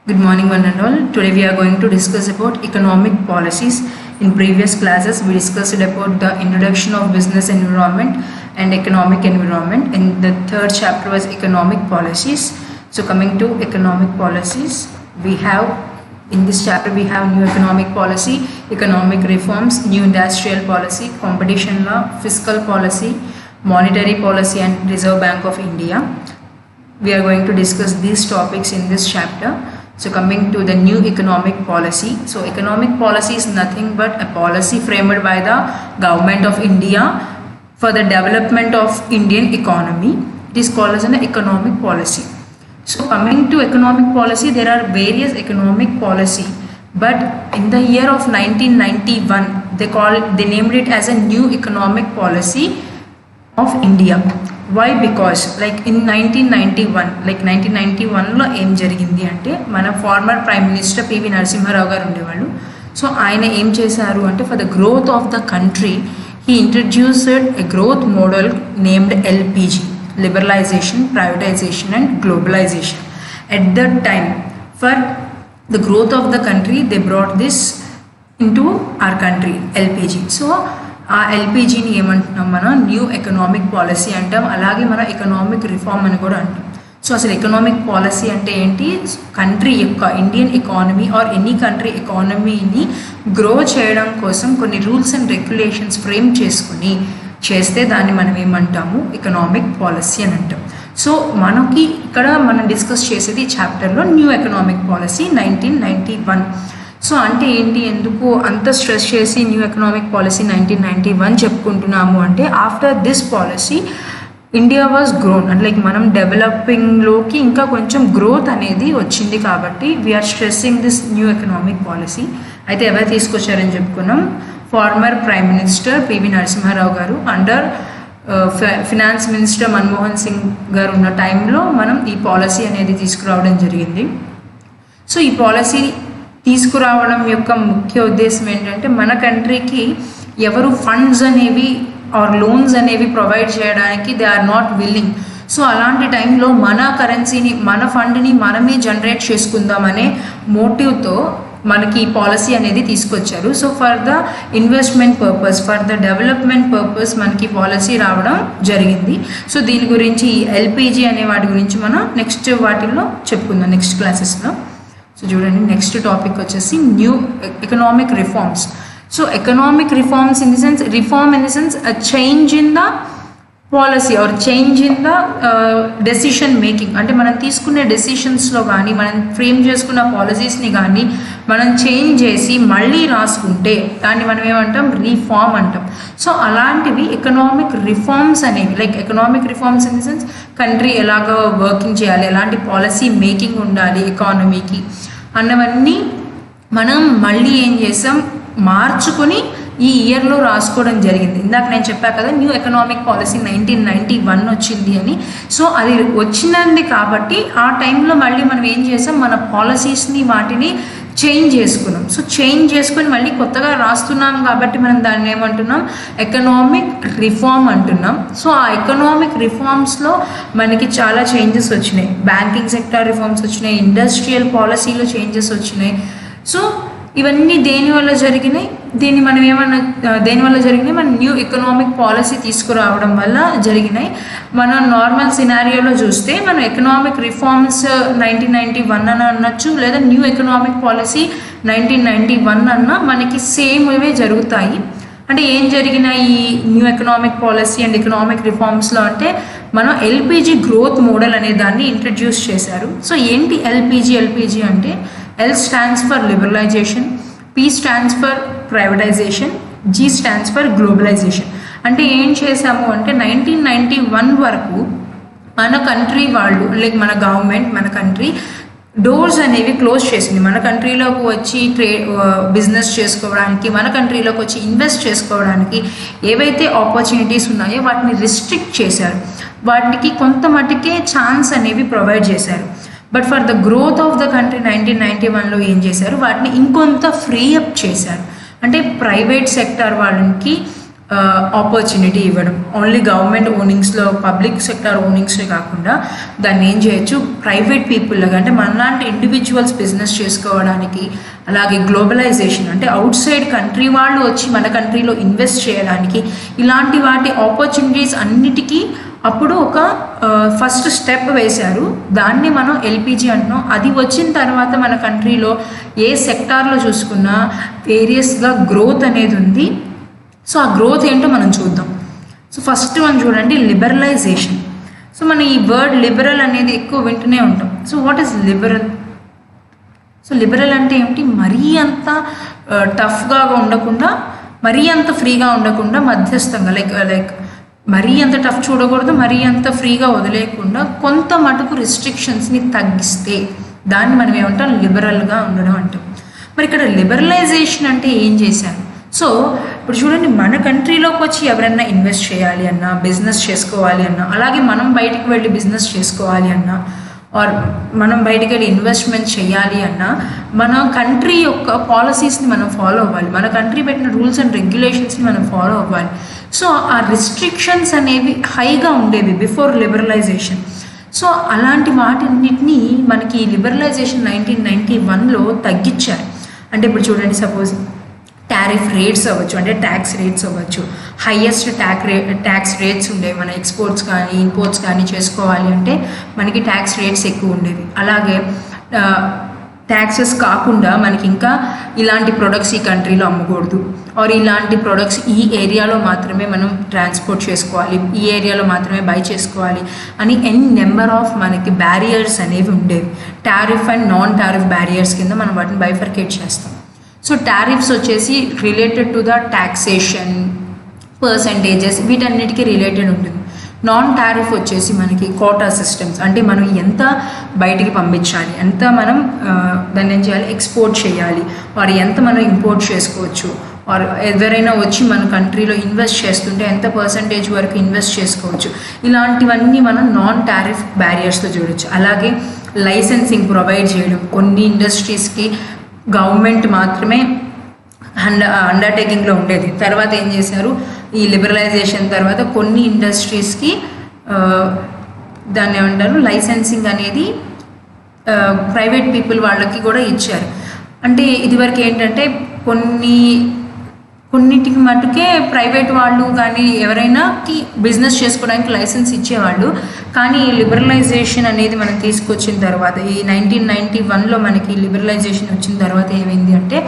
Good morning, one and all. Today we are going to discuss about economic policies. In previous classes, we discussed about the introduction of business environment and economic environment. And the third chapter was economic policies. So coming to economic policies, in this chapter we have new economic policy, economic reforms, new industrial policy, competition law, fiscal policy, monetary policy and Reserve Bank of India. We are going to discuss these topics in this chapter. So coming to the new economic policy. So economic policy is nothing but a policy framed by the government of India for the development of Indian economy. It is called as an economic policy. So coming to economic policy, there are various economic policy, but in the year of 1991, they named it as a new economic policy of India. Why? Because in 1991 లో ఏం జరిగింది అంటే మన former prime minister PV Narasimha Rao గారు ఉండేవాళ్ళు. So ఆయన ఏం చేశారు అంటే for the growth of the country he introduced a growth model named LPG, liberalisation, privatisation and globalisation. At that time for the growth of the country they brought this into our country LPG. So ఆ ఎల్పిజిని ఏమంటున్నాం మనం new economic policy అంటాం, అలాగే మనం economic reform అని కూడా అంటాం. సో అసలు ఎకనామిక్ పాలసీ అంటే ఏంటి? కంట్రీ యొక్క Indian economy or any country ఎకానమీని గ్రో చేయడం కోసం కొన్ని రూల్స్ అండ్ రెగ్యులేషన్స్ ఫ్రేమ్ చేసుకుని చేస్తే దాన్ని మనం ఏమంటాము ఎకనామిక్ పాలసీ అని అంటాం. సో మనకి ఇక్కడ మనం డిస్కస్ చేసేది ఈ చాప్టర్లో న్యూ ఎకనామిక్ పాలసీ 1991. సో అంటే ఏంటి, ఎందుకు అంత స్ట్రెస్ చేసి న్యూ ఎకనామిక్ పాలసీ 1991 చెప్పుకుంటున్నాము అంటే after this policy India was grown అంటే మనం డెవలపింగ్లోకి ఇంకా కొంచెం గ్రోత్ అనేది వచ్చింది కాబట్టి we are stressing this new economic policy. అయితే ఎవరు తీసుకొచ్చారని చెప్పుకున్నాం, former prime minister PV Narasimha Rao గారు under finance minister Manmohan Singh గారు ఉన్న టైంలో మనం ఈ పాలసీ అనేది తీసుకురావడం జరిగింది. సో ఈ పాలసీ తీసుకురావడం యొక్క ముఖ్య ఉద్దేశం ఏంటంటే మన కంట్రీకి ఎవరు ఫండ్స్ అనేవి ఆర్ లోన్స్ అనేవి ప్రొవైడ్ చేయడానికి they are not willing. So అలాంటి టైంలో మన కరెన్సీని మన ఫండ్ని మనమే జనరేట్ చేసుకుందామనే మోటివ్తో మనకి ఈ పాలసీ అనేది తీసుకొచ్చారు. So for the investment purpose, for the development purpose మనకి పాలసీ రావడం జరిగింది. సో దీని గురించి ఎల్పిజి అనే వాటి గురించి మనం నెక్స్ట్ వాటిల్లో చెప్పుకుందాం నెక్స్ట్ క్లాసెస్లో. సో చూడండి, నెక్స్ట్ టాపిక్ వచ్చేసి new economic reforms. So economic reforms in the sense, reform in the sense change in the policy or change in the decision making. అంటే మనం తీసుకునే డెసిషన్స్లో కానీ మనం ఫ్రేమ్ చేసుకున్న పాలసీస్ని కానీ మనం చేంజ్ చేసి మళ్ళీ రాసుకుంటే దాన్ని మనం ఏమంటాం రీఫార్మ్ అంటాం. సో అలాంటివి ఎకనామిక్ రిఫార్మ్స్ అనేవి economic reforms in the sense country ఎలాగ వర్కింగ్ చేయాలి, ఎలాంటి పాలసీ మేకింగ్ ఉండాలి ఎకానమీకి అన్నవన్నీ మనం మళ్ళీ ఏం చేసాం మార్చుకొని ఈ ఇయర్లో రాసుకోవడం జరిగింది. ఇందాక నేను చెప్పా కదా న్యూ ఎకనామిక్ పాలసీ 1991 వచ్చింది అని. సో అది వచ్చింది కాబట్టి ఆ టైంలో మళ్ళీ మనం ఏం చేసాం మన పాలసీస్ని వాటిని చేంజ్ చేసుకున్నాం. సో చేంజ్ చేసుకొని మళ్ళీ కొత్తగా రాస్తున్నాం కాబట్టి మనం దాన్ని ఏమంటున్నాం ఎకనామిక్ రిఫార్మ్ అంటున్నాం. సో ఆ ఎకనామిక్ రిఫార్మ్స్లో మనకి చాలా చేంజెస్ వచ్చినాయి. బ్యాంకింగ్ సెక్టార్ రిఫార్మ్స్ వచ్చినాయి, ఇండస్ట్రియల్ పాలసీలో చేంజెస్ వచ్చినాయి. సో ఇవన్నీ దేనివల్ల జరిగినాయి, దేనివల్ల జరిగినాయి మన న్యూ ఎకనామిక్ పాలసీ తీసుకురావడం వల్ల జరిగినాయి. మనం నార్మల్ సినారియోలో చూస్తే మనం ఎకనామిక్ రిఫార్మ్స్ 1991 అని అనొచ్చు, లేదా న్యూ ఎకనామిక్ పాలసీ 1991 అన్న మనకి సేమ్ ఇవే జరుగుతాయి. అంటే ఏం జరిగినాయి ఈ new economic policy and economic రిఫార్మ్స్లో అంటే మనం ఎల్పిజి గ్రోత్ మోడల్ అనే దాన్ని ఇంట్రడ్యూస్ చేశారు. సో ఏంటి ఎల్పిజి అంటే L stands for liberalization, P stands for privatization, G stands for globalization. అంటే ఏం చేశాము అంటే 1991 వరకు మన కంట్రీ వాళ్ళు మన గవర్నమెంట్ మన కంట్రీ డోర్స్ అనేవి క్లోజ్ చేసింది. మన కంట్రీలోకి వచ్చి బిజినెస్ చేసుకోవడానికి, మన కంట్రీలోకి వచ్చి ఇన్వెస్ట్ చేసుకోవడానికి ఏవైతే ఆపర్చునిటీస్ ఉన్నాయో వాటిని రిస్ట్రిక్ట్ చేశారు. వాటికి కొంత మటుకే ఛాన్స్ అనేవి ప్రొవైడ్ చేశారు. But for the growth of the country 1991లో ఏం చేశారు వాటిని ఇంకొంత ఫ్రీ అప్ చేశారు. అంటే ప్రైవేట్ సెక్టార్ వాళ్ళకి ఆపర్చునిటీ ఇవ్వడం. ఓన్లీ గవర్నమెంట్ ఓనింగ్స్లో, పబ్లిక్ సెక్టార్ ఓనింగ్స్లో కాకుండా దాన్ని ఏం చేయొచ్చు, ప్రైవేట్ పీపుల్ లాగా అంటే మనలాంటి ఇండివిజువల్స్ బిజినెస్ చేసుకోవడానికి, అలాగే గ్లోబలైజేషన్ అంటే అవుట్ సైడ్ కంట్రీ వాళ్ళు వచ్చి మన కంట్రీలో ఇన్వెస్ట్ చేయడానికి, ఇలాంటి వాటి ఆపర్చునిటీస్ అన్నిటికీ అప్పుడు ఒక ఫస్ట్ స్టెప్ వేశారు. దాన్ని మనం ఎల్పిజి అంటున్నాం. అది వచ్చిన తర్వాత మన కంట్రీలో ఏ సెక్టార్లో చూసుకున్నా వేరియస్గా గ్రోత్ అనేది ఉంది. సో ఆ గ్రోత్ ఏంటో మనం చూద్దాం. సో ఫస్ట్ మనం చూడండి, లిబరలైజేషన్. సో మనం ఈ వర్డ్ లిబరల్ అనేది ఎక్కువ వింటూనే ఉంటాం. So what is liberal? So liberal అంటే ఏమిటి? మరీ అంత టఫ్గా ఉండకుండా, మరీ అంత ఫ్రీగా ఉండకుండా, మధ్యస్థంగా లైక్ మరీ అంత టఫ్ చూడకూడదు, మరీ అంత ఫ్రీగా వదిలేయకుండా కొంత మటుకు రిస్ట్రిక్షన్స్ని తగ్గిస్తే దాన్ని మనం ఏమంటాం, లిబరల్గా ఉండడం అంటాం. మరి ఇక్కడ లిబరలైజేషన్ అంటే ఏం చేశారు? సో ఇప్పుడు చూడండి, మన కంట్రీలోకి వచ్చి ఎవరైనా ఇన్వెస్ట్ చేయాలి అన్నా, బిజినెస్ చేసుకోవాలి అన్నా, అలాగే మనం బయటికి వెళ్ళి బిజినెస్ చేసుకోవాలి అన్నా, ఆర్ మనం బయటికి వెళ్ళి ఇన్వెస్ట్మెంట్ చేయాలి అన్నా, మన కంట్రీ యొక్క పాలసీస్ని మనం ఫాలో అవ్వాలి, మన కంట్రీ పెట్టిన రూల్స్ అండ్ రెగ్యులేషన్స్ని మనం ఫాలో అవ్వాలి. సో ఆ రిస్ట్రిక్షన్స్ అనేవి హైగా ఉండేవి బిఫోర్ లిబరలైజేషన్. సో అలాంటి వాటిన్నిటినీ మనకి లిబరలైజేషన్ 1991లో తగ్గించారు. అంటే ఇప్పుడు చూడండి, సపోజ్ టారిఫ్ రేట్స్ అవ్వచ్చు, అంటే ట్యాక్స్ రేట్స్ అవ్వచ్చు, హైయెస్ట్ ట్యాక్స్ రేట్స్ ఉండేవి. మన ఎక్స్పోర్ట్స్ కానీ ఇంపోర్ట్స్ కానీ చేసుకోవాలి అంటే మనకి ట్యాక్స్ రేట్స్ ఎక్కువ ఉండేవి. అలాగే ట్యాక్సెస్ కాకుండా మనకి ఇంకా ఇలాంటి ప్రొడక్ట్స్ ఈ కంట్రీలో అమ్మకూడదు, ఆర్ ఇలాంటి ప్రొడక్ట్స్ ఈ ఏరియాలో మాత్రమే మనం ట్రాన్స్పోర్ట్ చేసుకోవాలి, ఈ ఏరియాలో మాత్రమే బై చేసుకోవాలి అని నెంబర్ ఆఫ్ మనకి బ్యారియర్స్ అనేవి ఉండేవి. Tariff and non tariff barriers కింద మనం వాటిని బైఫర్కేట్ చేస్తాం. సో టారిఫ్స్ వచ్చేసి related to the taxation, percentages, వీటన్నిటికీ రిలేటెడ్ ఉంటుంది. నాన్ టారిఫ్ వచ్చేసి మనకి కోటా సిస్టమ్స్, అంటే మనం ఎంత బయటికి పంపించాలి, ఎంత మనం దాన్ని ఏం చేయాలి, ఎక్స్పోర్ట్ చేయాలి, వారు ఎంత మనం ఇంపోర్ట్ చేసుకోవచ్చు, ఆర్ ఎవరైనా వచ్చి మన కంట్రీలో ఇన్వెస్ట్ చేస్తుంటే ఎంత పర్సంటేజ్ వరకు ఇన్వెస్ట్ చేసుకోవచ్చు, ఇలాంటివన్నీ మనం నాన్ టారిఫ్ బ్యారియర్స్లో చూడవచ్చు. అలాగే లైసెన్సింగ్ ప్రొవైడ్ చేయడం, కొన్ని ఇండస్ట్రీస్కి గవర్నమెంట్ మాత్రమే అండర్టేకింగ్లో ఉండేది. తర్వాత ఏం చేశారు, ఈ లిబరలైజేషన్ తర్వాత కొన్ని ఇండస్ట్రీస్కి దాన్ని ఏమంటారు, లైసెన్సింగ్ అనేది ప్రైవేట్ పీపుల్ వాళ్ళకి కూడా ఇచ్చారు. అంటే ఇదివరకు ఏంటంటే కొన్నిటికి మటుకే ప్రైవేట్ వాళ్ళు కానీ ఎవరైనాకి బిజినెస్ చేసుకోవడానికి లైసెన్స్ ఇచ్చేవాళ్ళు. కానీ లిబరలైజేషన్ అనేది మనం తీసుకొచ్చిన తర్వాత, ఈ 1991లో మనకి లిబరలైజేషన్ వచ్చిన తర్వాత ఏమైంది అంటే,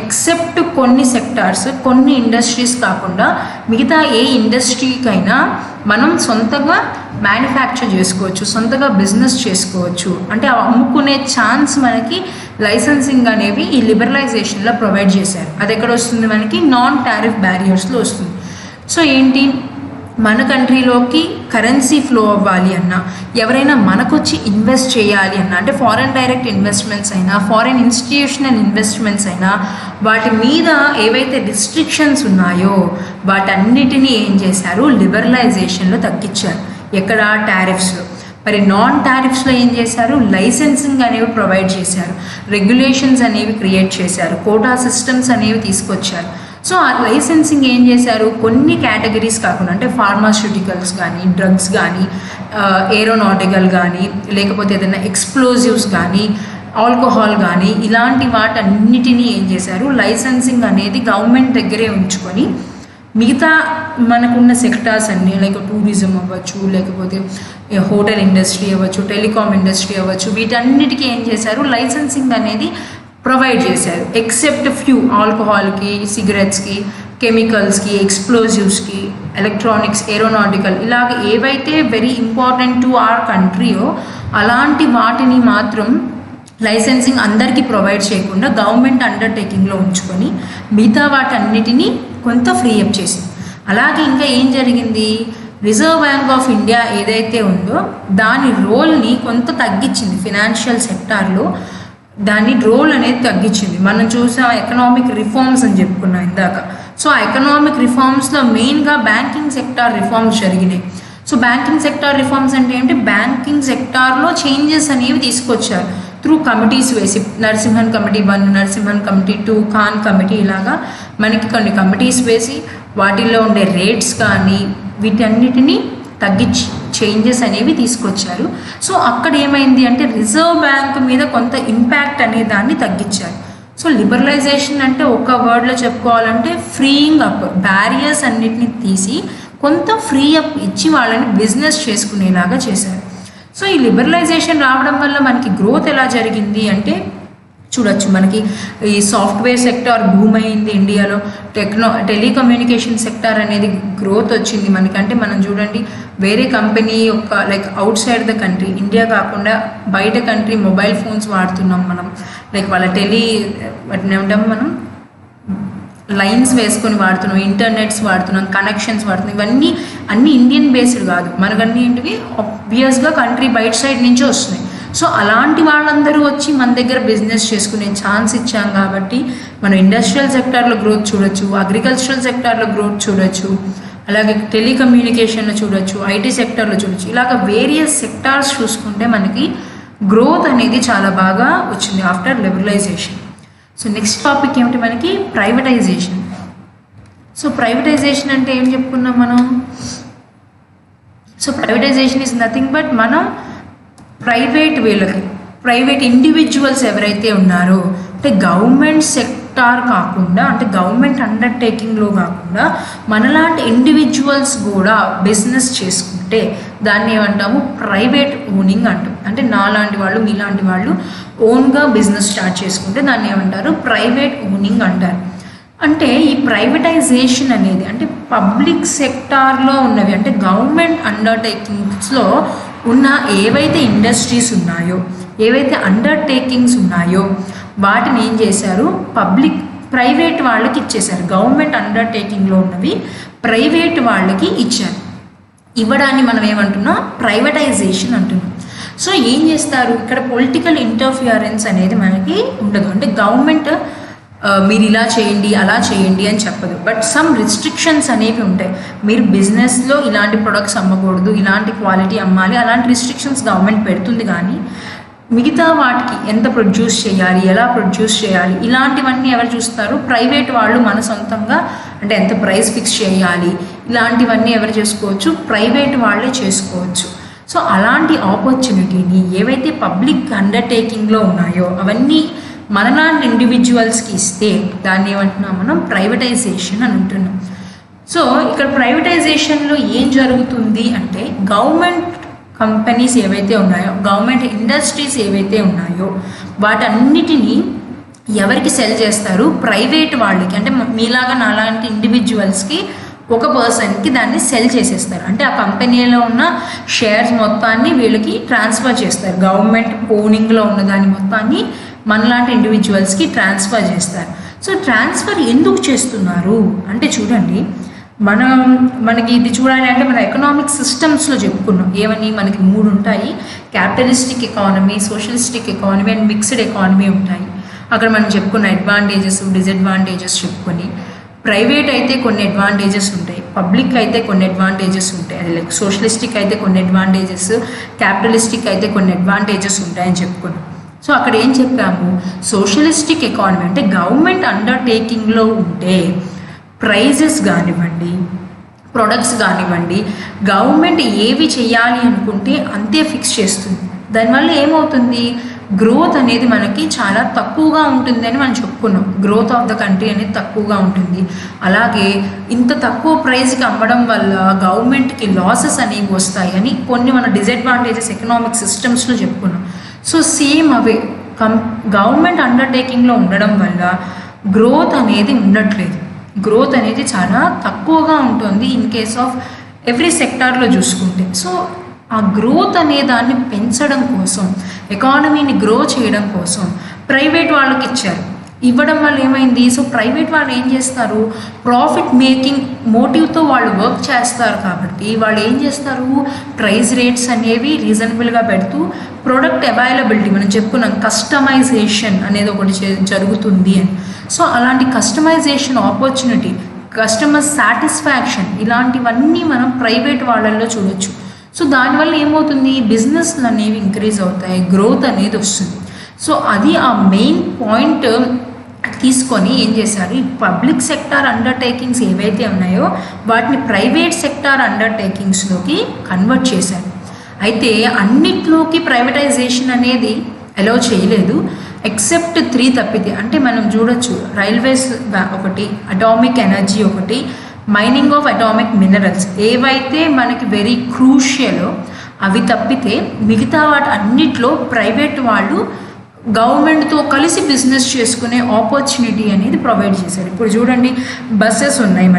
ఎక్సెప్ట్ కొన్ని సెక్టార్స్, కొన్ని ఇండస్ట్రీస్ కాకుండా మిగతా ఏ ఇండస్ట్రీకైనా మనం సొంతంగా మ్యానుఫ్యాక్చర్ చేసుకోవచ్చు, సొంతంగా బిజినెస్ చేసుకోవచ్చు. అంటే అమ్ముకునే ఛాన్స్ మనకి లైసెన్సింగ్ అనేవి ఈ లిబరలైజేషన్లో ప్రొవైడ్ చేశారు. అది ఎక్కడ వస్తుంది, మనకి నాన్ టారిఫ్ బ్యారియర్స్లో వస్తుంది. సో ఏంటి, మన కంట్రీలోకి కరెన్సీ ఫ్లో అవ్వాలి అన్నా, ఎవరైనా మనకొచ్చి ఇన్వెస్ట్ చేయాలి అన్నా, అంటే ఫారెన్ డైరెక్ట్ ఇన్వెస్ట్మెంట్స్ అయినా, ఫారెన్ ఇన్స్టిట్యూషనల్ ఇన్వెస్ట్మెంట్స్ అయినా, వాటి మీద ఏవైతే రిస్ట్రిక్షన్స్ ఉన్నాయో వాటన్నిటినీ ఏం చేశారు, లిబరలైజేషన్లో తగ్గించారు. ఎక్కడ, టారిఫ్స్లో. మరి నాన్ టారిఫ్స్లో ఏం చేశారు, లైసెన్సింగ్ అనేవి ప్రొవైడ్ చేశారు, రెగ్యులేషన్స్ అనేవి క్రియేట్ చేశారు, కోటా సిస్టమ్స్ అనేవి తీసుకొచ్చారు. సో ఆ లైసెన్సింగ్ ఏం చేశారు, కొన్ని కేటగిరీస్ కాకుండా, అంటే ఫార్మాస్యూటికల్స్ కానీ, డ్రగ్స్ కానీ, ఏరోనాటికల్ కానీ, లేకపోతే ఏదైనా ఎక్స్ప్లోజివ్స్ కానీ, ఆల్కహాల్ కానీ, ఇలాంటి వాటన్నిటినీ ఏం చేశారు, లైసెన్సింగ్ అనేది గవర్నమెంట్ దగ్గరే ఉంచుకొని మిగతా మనకున్న సెక్టార్స్ అన్నీ, లైక్ టూరిజం అవ్వచ్చు, లేకపోతే హోటల్ ఇండస్ట్రీ అవ్వచ్చు, టెలికామ్ ఇండస్ట్రీ అవ్వచ్చు, వీటన్నిటికీ ఏం చేశారు, లైసెన్సింగ్ అనేది ప్రొవైడ్ చేశారు. ఎక్సెప్ట్ ఫ్యూ, ఆల్కహాల్కి, సిగరెట్స్కి, కెమికల్స్కి, ఎక్స్ప్లోజివ్స్కి, ఎలక్ట్రానిక్స్, ఏరోనాటికల్, ఇలాగ ఏవైతే వెరీ ఇంపార్టెంట్ టు అవర్ కంట్రీయో అలాంటి వాటిని మాత్రం లైసెన్సింగ్ అందరికీ ప్రొవైడ్ చేయకుండా గవర్నమెంట్ అండర్టేకింగ్లో ఉంచుకొని మిగతా వాటన్నిటినీ కొంత ఫ్రీ అప్ చేసింది. అలాగే ఇంకా ఏం జరిగింది, రిజర్వ్ బ్యాంక్ ఆఫ్ ఇండియా ఏదైతే ఉందో దాని రోల్ని కొంత తగ్గించింది. ఫినాన్షియల్ సెక్టార్లో దాని రోల్ అనేది తగ్గించింది. మనం చూసాం ఎకనామిక్ రిఫార్మ్స్ అని చెప్పుకున్నాం ఇందాక. సో ఆ ఎకనామిక్ రిఫార్మ్స్లో మెయిన్గా బ్యాంకింగ్ సెక్టార్ రిఫార్మ్స్ జరిగినాయి. సో బ్యాంకింగ్ సెక్టార్ రిఫార్మ్స్ అంటే ఏంటి, బ్యాంకింగ్ సెక్టార్లో చేంజెస్ అనేవి తీసుకొచ్చారు. త్రూ కమిటీస్ వేసి Narasimhan committee 1, Narasimhan committee 2, Khan committee ఇలాగా మనకి కొన్ని కమిటీస్ వేసి వాటిల్లో ఉండే రేట్స్ కానీ వీటన్నిటినీ తగ్గించి చేంజెస్ అనేవి తీసుకొచ్చారు. సో అక్కడ ఏమైంది అంటే రిజర్వ్ బ్యాంక్ మీద కొంత ఇంపాక్ట్ అనే దాన్ని తగ్గించారు. సో లిబరలైజేషన్ అంటే ఒక వర్డ్లో చెప్పుకోవాలంటే ఫ్రీయింగ్ అప్, బ్యారియర్స్ అన్నిటిని తీసి కొంత ఫ్రీ అప్ ఇచ్చి వాళ్ళని బిజినెస్ చేసుకునేలాగా చేశారు. సో ఈ లిబరలైజేషన్ రావడం వల్ల మనకి గ్రోత్ ఎలా జరిగింది అంటే చూడొచ్చు. మనకి ఈ సాఫ్ట్వేర్ సెక్టార్ బూమ్ అయింది ఇండియాలో, టెలికమ్యూనికేషన్ సెక్టార్ అనేది గ్రోత్ వచ్చింది మనకి. అంటే మనం చూడండి వేరే కంపెనీ యొక్క like out side the country, India కాకుండా బయట కంట్రీ మొబైల్ ఫోన్స్ వాడుతున్నాం మనం, లైక్ వాళ్ళ వాటిని ఏమంటాము మనం లైన్స్ వేసుకొని వాడుతున్నాం, ఇంటర్నెట్స్ వాడుతున్నాం, కనెక్షన్స్ వాడుతున్నాం. ఇవన్నీ అన్ని ఇండియన్ బేస్డ్ కాదు, మనకన్నీ ఏంటివి ఆబ్వియస్గా కంట్రీ బయట సైడ్ నుంచే వస్తున్నాయి. సో అలాంటి వాళ్ళందరూ వచ్చి మన దగ్గర బిజినెస్ చేసుకునే ఛాన్స్ ఇచ్చాం కాబట్టి మనం ఇండస్ట్రియల్ సెక్టార్లో గ్రోత్ చూడొచ్చు, అగ్రికల్చరల్ సెక్టార్లో గ్రోత్ చూడొచ్చు, అలాగే టెలికమ్యూనికేషన్లో చూడొచ్చు, ఐటీ సెక్టార్లో చూడొచ్చు. ఇలాగ వేరియస్ సెక్టార్స్ చూసుకుంటే మనకి గ్రోత్ అనేది చాలా బాగా వచ్చింది after liberalisation. So next topic ఏమిటి మనకి ప్రైవేటైజేషన్. సో ప్రైవేటైజేషన్ అంటే ఏం చెప్పుకున్నాం మనం? So privatisation is nothing but మనం ప్రైవేట్ ఇండివిజువల్స్ ఎవరైతే ఉన్నారో అంటే గవర్నమెంట్ సెక్టార్ కాకుండా, అంటే గవర్నమెంట్ అండర్టేకింగ్లో కాకుండా మనలాంటి ఇండివిజువల్స్ కూడా బిజినెస్ చేసుకుంటే దాన్ని ఏమంటాము ప్రైవేట్ ఓనింగ్ అంటాం. అంటే నాలాంటి వాళ్ళు మీలాంటి వాళ్ళు ఓన్గా బిజినెస్ స్టార్ట్ చేసుకుంటే దాన్ని ఏమంటారు ప్రైవేట్ ఓనింగ్ అంటారు. అంటే ఈ ప్రైవేటైజేషన్ అనేది అంటే పబ్లిక్ సెక్టార్లో ఉన్నవి అంటే గవర్నమెంట్ అండర్టేకింగ్స్లో ఉన్న ఏవైతే ఇండస్ట్రీస్ ఉన్నాయో, ఏవైతే అండర్టేకింగ్స్ ఉన్నాయో వాటిని ఏం చేశారు ప్రైవేట్ వాళ్ళకి ఇచ్చేశారు. గవర్నమెంట్ అండర్టేకింగ్లో ఉన్నవి ప్రైవేట్ వాళ్ళకి ఇచ్చారు. ఇవ్వడాన్ని మనం ఏమంటున్నాం ప్రైవేటైజేషన్ అంటున్నాం. సో ఏం చేస్తారు ఇక్కడ పొలిటికల్ ఇంటర్ఫియరెన్స్ అనేది మనకి ఉండదు. అంటే గవర్నమెంట్ మీరు ఇలా చేయండి అలా చేయండి అని చెప్పదు, బట్ సమ్ రిస్ట్రిక్షన్స్ అనేవి ఉంటాయి. మీరు బిజినెస్లో ఇలాంటి ప్రొడక్ట్స్ అమ్మకూడదు, ఇలాంటి క్వాలిటీ అమ్మాలి, అలాంటి రిస్ట్రిక్షన్స్ గవర్నమెంట్ పెడుతుంది. కానీ మిగతా వాటికి ఎంత ప్రొడ్యూస్ చేయాలి, ఎలా ప్రొడ్యూస్ చేయాలి, ఇలాంటివన్నీ ఎవరు చూస్తారు? ప్రైవేట్ వాళ్ళు మన సొంతంగా అంటే ఎంత ప్రైస్ ఫిక్స్ చేయాలి, ఇలాంటివన్నీ ఎవరు చేసుకోవచ్చు? ప్రైవేట్ వాళ్ళే చేసుకోవచ్చు. సో అలాంటి ఆపర్చునిటీని ఏవైతే పబ్లిక్ అండర్టేకింగ్లో ఉన్నాయో అవన్నీ మనలాంటి ఇండివిజువల్స్కి ఇస్తే దాన్ని ఏమంటున్నాం మనం ప్రైవేటైజేషన్ అని అంటున్నాం. సో ఇక్కడ ప్రైవేటైజేషన్లో ఏం జరుగుతుంది అంటే గవర్నమెంట్ కంపెనీస్ ఏవైతే ఉన్నాయో, గవర్నమెంట్ ఇండస్ట్రీస్ ఏవైతే ఉన్నాయో వాటన్నిటినీ ఎవరికి సెల్ చేస్తారు? ప్రైవేట్ వాళ్ళకి. అంటే మీలాగా నాలాంటి ఇండివిజువల్స్కి ఒక పర్సన్కి దాన్ని సెల్ చేసేస్తారు. అంటే ఆ కంపెనీలో ఉన్న షేర్స్ మొత్తాన్ని వీళ్ళకి ట్రాన్స్ఫర్ చేస్తారు. గవర్నమెంట్ ఓనింగ్లో ఉన్న దాని మొత్తాన్ని మనలాంటి ఇండివిజువల్స్కి ట్రాన్స్ఫర్ చేస్తారు. సో ట్రాన్స్ఫర్ ఎందుకు చేస్తున్నారు అంటే చూడండి, మనకి ఇది చూడాలి అంటే మన ఎకనామిక్ సిస్టమ్స్లో చెప్పుకున్నాం ఏమని, మనకి 3 ఉంటాయి: capitalistic economy, socialistic economy and mixed economy ఉంటాయి. అక్కడ మనం చెప్పుకున్న అడ్వాంటేజెస్ డిసడ్వాంటేజెస్ చెప్పుకొని, ప్రైవేట్ అయితే కొన్ని అడ్వాంటేజెస్ ఉంటాయి, పబ్లిక్ అయితే కొన్ని అడ్వాంటేజెస్ ఉంటాయి. అది లైక్ సోషలిస్టిక్ అయితే కొన్ని అడ్వాంటేజెస్, క్యాపిటలిస్టిక్ అయితే కొన్ని అడ్వాంటేజెస్ ఉంటాయని చెప్పుకున్నాం. సో అక్కడ ఏం చెప్పాము, సోషలిస్టిక్ ఎకానమీ అంటే గవర్నమెంట్ అండర్టేకింగ్లో ఉంటే ప్రైజెస్ కానివ్వండి, ప్రొడక్ట్స్ కానివ్వండి, గవర్నమెంట్ ఏవి చేయాలి అనుకుంటే అంతే ఫిక్స్ చేస్తుంది. దానివల్ల ఏమవుతుంది, గ్రోత్ అనేది మనకి చాలా తక్కువగా ఉంటుంది అని మనం చెప్పుకున్నాం. గ్రోత్ ఆఫ్ ద కంట్రీ అనేది తక్కువగా ఉంటుంది. అలాగే ఇంత తక్కువ ప్రైస్కి అమ్మడం వల్ల గవర్నమెంట్కి లాసెస్ అనేవి వస్తాయి అని కొన్ని మన డిసడ్వాంటేజెస్ ఎకనామిక్ సిస్టమ్స్లో చెప్పుకున్నాం. సో సేమ్ అవే గవర్నమెంట్ అండర్టేకింగ్లో ఉండడం వల్ల గ్రోత్ అనేది ఉండట్లేదు. గ్రోత్ అనేది చాలా తక్కువగా ఉంటుంది ఇన్ కేస్ ఆఫ్ ఎవ్రీ సెక్టార్లో చూసుకుంటే. సో ఆ గ్రోత్ అనే దాన్ని పెంచడం కోసం, ఎకానమీని గ్రో చేయడం కోసం ప్రైవేట్ వాళ్ళకి ఇచ్చారు. ఇవ్వడం వల్ల ఏమైంది, సో ప్రైవేట్ వాళ్ళు ఏం చేస్తారు, ప్రాఫిట్ మేకింగ్ మోటివ్తో వాళ్ళు వర్క్ చేస్తారు. కాబట్టి వాళ్ళు ఏం చేస్తారు, ప్రైస్ రేట్స్ అనేవి రీజనబుల్గా పెడుతూ ప్రోడక్ట్ అవైలబిలిటీ, మనం చెప్పుకున్నాం కస్టమైజేషన్ అనేది ఒకటి జరుగుతుంది అని. సో అలాంటి కస్టమైజేషన్ ఆపర్చునిటీ, కస్టమర్ సాటిస్ఫాక్షన్, ఇలాంటివన్నీ మనం ప్రైవేట్ వాళ్ళల్లో చూడొచ్చు. సో దానివల్ల ఏమవుతుంది, బిజినెస్లు అనేవి ఇంక్రీజ్ అవుతాయి, గ్రోత్ అనేది వస్తుంది. సో అది ఆ మెయిన్ పాయింట్ తీసుకొని ఏం చేశారు, ఈ పబ్లిక్ సెక్టార్ అండర్టేకింగ్స్ ఏవైతే ఉన్నాయో వాటిని ప్రైవేట్ సెక్టార్ అండర్టేకింగ్స్లోకి కన్వర్ట్ చేశారు. అయితే అన్నిట్లోకి ప్రైవేటైజేషన్ అనేది అలౌ చేయలేదు, ఎక్సెప్ట్ 3 తప్పితే. అంటే మనం చూడొచ్చు, రైల్వేస్ ఒకటి, అటామిక్ ఎనర్జీ ఒకటి, మైనింగ్ ఆఫ్ అటామిక్ మినరల్స్, ఏవైతే మనకి వెరీ క్రూషియలో అవి తప్పితే మిగతా వాటి అన్నిట్లో ప్రైవేట్ వాళ్ళు గవర్నమెంట్తో కలిసి బిజినెస్ చేసుకునే ఆపర్చునిటీ అనేది ప్రొవైడ్ చేశారు. ఇప్పుడు చూడండి, బస్సెస్ ఉన్నాయి,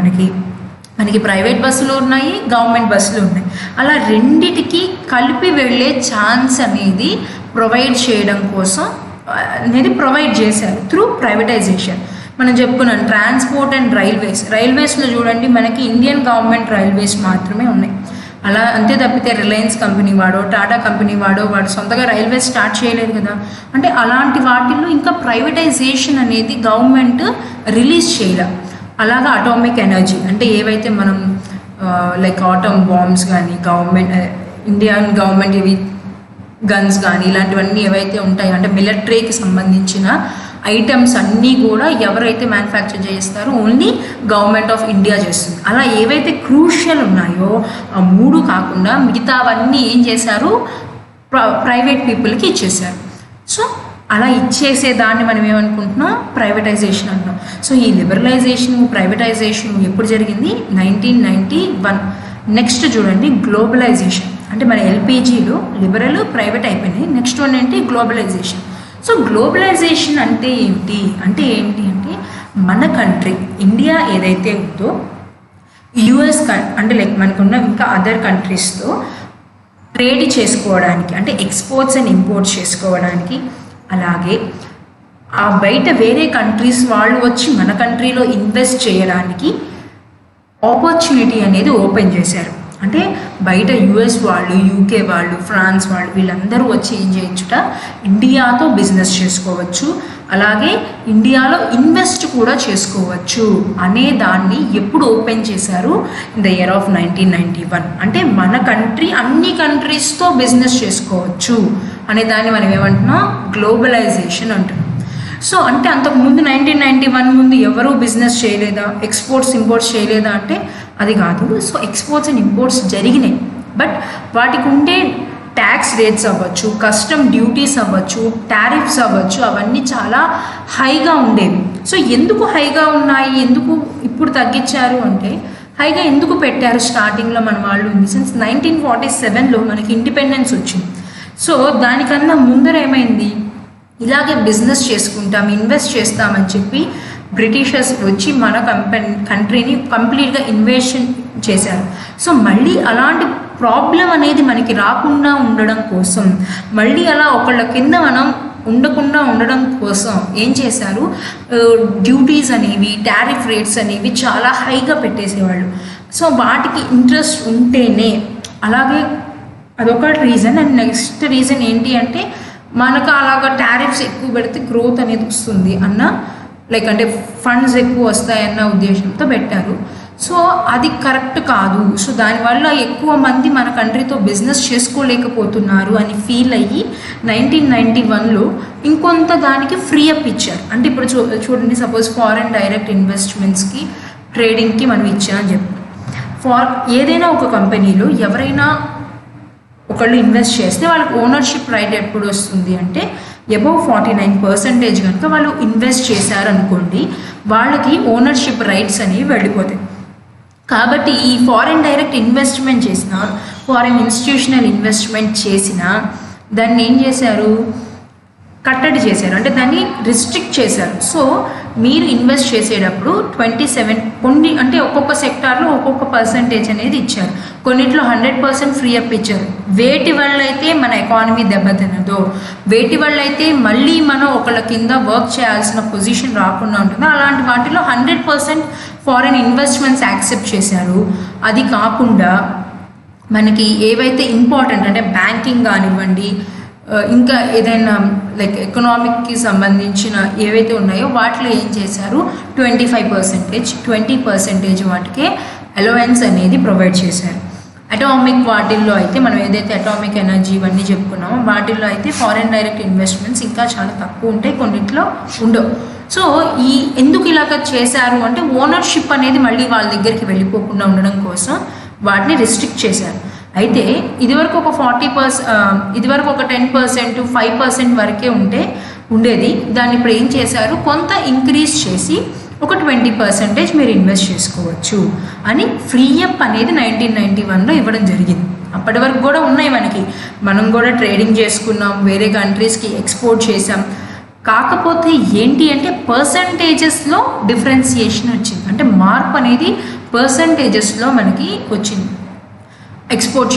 మనకి ప్రైవేట్ బస్సులు ఉన్నాయి, గవర్నమెంట్ బస్సులు ఉన్నాయి. అలా రెండిటికి కలిపి వెళ్ళే ఛాన్స్ అనేది ప్రొవైడ్ చేయడం కోసం అనేది ప్రొవైడ్ చేశారు త్రూ ప్రైవేటైజేషన్. మనం చెప్పుకున్నాం ట్రాన్స్పోర్ట్ అండ్ రైల్వేస్లో చూడండి, మనకి ఇండియన్ గవర్నమెంట్ రైల్వేస్ మాత్రమే ఉన్నాయి. అలా అంతే తప్పితే రిలయన్స్ కంపెనీ వాడో, టాటా కంపెనీ వాడు సొంతగా రైల్వేస్ స్టార్ట్ చేయలేదు కదా. అంటే అలాంటి వాటిల్లో ఇంకా ప్రైవేటైజేషన్ అనేది గవర్నమెంట్ రిలీజ్ చేయలే. అలాగా అటామిక్ ఎనర్జీ అంటే ఏవైతే మనం లైక్ ఆటమ్ బాంబ్స్ కానీ, ఇండియన్ గవర్నమెంట్ ఇవి గన్స్ కానీ ఇలాంటివన్నీ ఏవైతే ఉంటాయో, అంటే మిలిటరీకి సంబంధించిన ఐటమ్స్ అన్నీ కూడా ఎవరైతే మ్యానుఫ్యాక్చర్ చేస్తారో ఓన్లీ గవర్నమెంట్ ఆఫ్ ఇండియా చేస్తుంది. అలా ఏవైతే క్రూషియల్ ఉన్నాయో ఆ 3 కాకుండా మిగతావన్నీ ఏం చేశారు, ప్రైవేట్ పీపుల్కి ఇచ్చేసారు. సో అలా ఇచ్చేసేదాన్ని మనం ఏమనుకుంటున్నాం, ప్రైవేటైజేషన్ అంటున్నాం. సో ఈ లిబరలైజేషన్, ప్రైవేటైజేషన్ ఎప్పుడు జరిగింది, 1991. నెక్స్ట్ చూడండి, గ్లోబలైజేషన్. అంటే మన ఎల్పిజిలో లిబరల్, ప్రైవేట్ అయిపోయినాయి. నెక్స్ట్ వన్ ఏంటి, గ్లోబలైజేషన్. సో గ్లోబలైజేషన్ అంటే ఏంటి అంటే మన కంట్రీ ఇండియా ఏదైతే ఉందో యుఎస్ అంటే లైక్ మనకున్న ఇంకా అదర్ కంట్రీస్తో ట్రేడ్ చేసుకోవడానికి, అంటే ఎక్స్పోర్ట్స్ అండ్ ఇంపోర్ట్స్ చేసుకోవడానికి, అలాగే ఆ బయట వేరే కంట్రీస్ వాళ్ళు వచ్చి మన కంట్రీలో ఇన్వెస్ట్ చేయడానికి ఆపర్చునిటీ అనేది ఓపెన్ చేశారు. అంటే బయట యుఎస్ వాళ్ళు, యూకే వాళ్ళు, ఫ్రాన్స్ వాళ్ళు వీళ్ళందరూ వచ్చి ఏం చేయొచ్చుట, ఇండియాతో బిజినెస్ చేసుకోవచ్చు, అలాగే ఇండియాలో ఇన్వెస్ట్ కూడా చేసుకోవచ్చు అనే దాన్ని ఎప్పుడు ఓపెన్ చేశారు, ఇన్ ద ఇయర్ ఆఫ్ 1991. అంటే మన కంట్రీ అన్ని కంట్రీస్తో బిజినెస్ చేసుకోవచ్చు అనే దాన్ని మనం ఏమంటున్నాం, గ్లోబలైజేషన్ అంటున్నాం. సో అంటే అంతకుముందు 1991 ముందు ఎవరూ బిజినెస్ చేయలేదా, ఎక్స్పోర్ట్స్ ఇంపోర్ట్స్ చేయలేదా అంటే అది కాదు. సో ఎక్స్పోర్ట్స్ అండ్ ఇంపోర్ట్స్ జరిగినాయి, బట్ వాటికి ఉండే ట్యాక్స్ రేట్స్ అవ్వచ్చు, కస్టమ్ డ్యూటీస్ అవ్వచ్చు, టారిఫ్స్ అవ్వచ్చు, అవన్నీ చాలా హైగా ఉండేవి. సో ఎందుకు హైగా ఉన్నాయి, ఎందుకు ఇప్పుడు తగ్గించారు అంటే, హైగా ఎందుకు పెట్టారు స్టార్టింగ్లో మన వాళ్ళు, ఇన్ ది సెన్స్ 1947లో మనకి ఇండిపెండెన్స్ వచ్చింది. సో దానికన్నా ముందర ఏమైంది, ఇలాగే బిజినెస్ చేసుకుంటాం, ఇన్వెస్ట్ చేస్తామని చెప్పి బ్రిటిషర్స్ వచ్చి మన కంట్రీని కంప్లీట్గా ఇన్వేషన్ చేశారు. సో మళ్ళీ అలాంటి ప్రాబ్లం అనేది మనకి రాకుండా ఉండడం కోసం, మళ్ళీ అలా ఒకళ్ళ కింద మనం ఉండకుండా ఉండడం కోసం ఏం చేశారు, డ్యూటీస్ అనేవి, టారిఫ్ రేట్స్ అనేవి చాలా హైగా పెట్టేసేవాళ్ళు. సో వాటికి ఇంట్రెస్ట్ ఉంటేనే, అలాగే అదొక రీజన్. అండ్ నెక్స్ట్ రీజన్ ఏంటి అంటే, మనకు అలాగా టారిఫ్స్ ఎక్కువ పెడితే గ్రోత్ అనేది వస్తుంది అన్న, లైక్ అంటే ఫండ్స్ ఎక్కువ వస్తాయన్న ఉద్దేశంతో పెట్టారు. సో అది కరెక్ట్ కాదు. సో దానివల్ల ఎక్కువ మంది మన కంట్రీతో బిజినెస్ చేసుకోలేకపోతున్నారు అని ఫీల్ అయ్యి 1991లో ఇంకొంత దానికి ఫ్రీ అప్ ఇచ్చారు. అంటే ఇప్పుడు చూడండి, సపోజ్ ఫారెన్ డైరెక్ట్ ఇన్వెస్ట్మెంట్స్కి, ట్రేడింగ్కి మనం ఇచ్చామని చెప్పాం. ఏదైనా ఒక కంపెనీలో ఎవరైనా ఒకళ్ళు ఇన్వెస్ట్ చేస్తే వాళ్ళకి ఓనర్షిప్ రైట్ ఎప్పుడు వస్తుంది అంటే, అబౌవ్ 49% కనుక వాళ్ళు ఇన్వెస్ట్ చేశారనుకోండి, వాళ్ళకి ఓనర్షిప్ రైట్స్ అనేవి వెళ్ళిపోతాయి. కాబట్టి ఈ ఫారెన్ డైరెక్ట్ ఇన్వెస్ట్మెంట్ చేసిన, ఫారెన్ ఇన్స్టిట్యూషనల్ ఇన్వెస్ట్మెంట్ చేసిన దాన్ని ఏం చేశారు, కట్టడి చేశారు, అంటే దాన్ని రిస్ట్రిక్ట్ చేశారు. సో మీరు ఇన్వెస్ట్ చేసేటప్పుడు 27 కొన్ని, అంటే ఒక్కొక్క సెక్టార్లో ఒక్కొక్క పర్సంటేజ్ అనేది ఇచ్చారు. కొన్నిట్లో 100% ఫ్రీ అప్ ఇచ్చారు. వేటి వల్ల అయితే మన ఎకానమీ దెబ్బతినదో, వేటి వల్ల అయితే మళ్ళీ మనం ఒకళ్ళ కింద వర్క్ చేయాల్సిన పొజిషన్ రాకుండా ఉంటుందో, అలాంటి వాటిలో 100% ఫారెన్ ఇన్వెస్ట్మెంట్స్ యాక్సెప్ట్ చేశారు. అది కాకుండా మనకి ఏవైతే ఇంపార్టెంట్ అంటే బ్యాంకింగ్ కానివ్వండి, ఇంకా ఏదైనా లైక్ ఎకనామిక్కి సంబంధించిన ఏవైతే ఉన్నాయో వాటిలో ఏం చేశారు, 25%, 20% వాటికే అలవెన్స్ అనేది ప్రొవైడ్ చేశారు. అటామిక్ వాటిల్లో అయితే మనం ఏదైతే అటామిక్ ఎనర్జీ ఇవన్నీ చెప్పుకున్నామో వాటిల్లో అయితే ఫారెన్ డైరెక్ట్ ఇన్వెస్ట్మెంట్స్ ఇంకా చాలా తక్కువ ఉంటాయి, కొన్నిట్లో ఉండవు. సో ఎందుకు ఇలాగ చేశారు అంటే ఓనర్షిప్ అనేది మళ్ళీ వాళ్ళ దగ్గరికి వెళ్ళిపోకుండా ఉండడం కోసం వాటిని రిస్ట్రిక్ట్ చేశారు. అయితే ఇదివరకు ఒక 40%, ఇదివరకు ఒక 10%, 5% వరకే ఉండేది. దాన్ని ఇప్పుడు ఏం చేశారు, కొంత ఇంక్రీజ్ చేసి ఒక 20% మీరు ఇన్వెస్ట్ చేసుకోవచ్చు అని ఫ్రీ అప్ అనేది 1991లో ఇవ్వడం జరిగింది. అప్పటి వరకు కూడా ఉన్నాయి మనం కూడా ట్రేడింగ్ చేసుకున్నాం, వేరే కంట్రీస్కి ఎక్స్పోర్ట్ చేసాం. కాకపోతే ఏంటి అంటే పర్సంటేజెస్లో డిఫరెన్సియేషన్ వచ్చింది, అంటే మార్పు అనేది పర్సంటేజెస్లో మనకి వచ్చింది. ఎక్స్పోర్ట్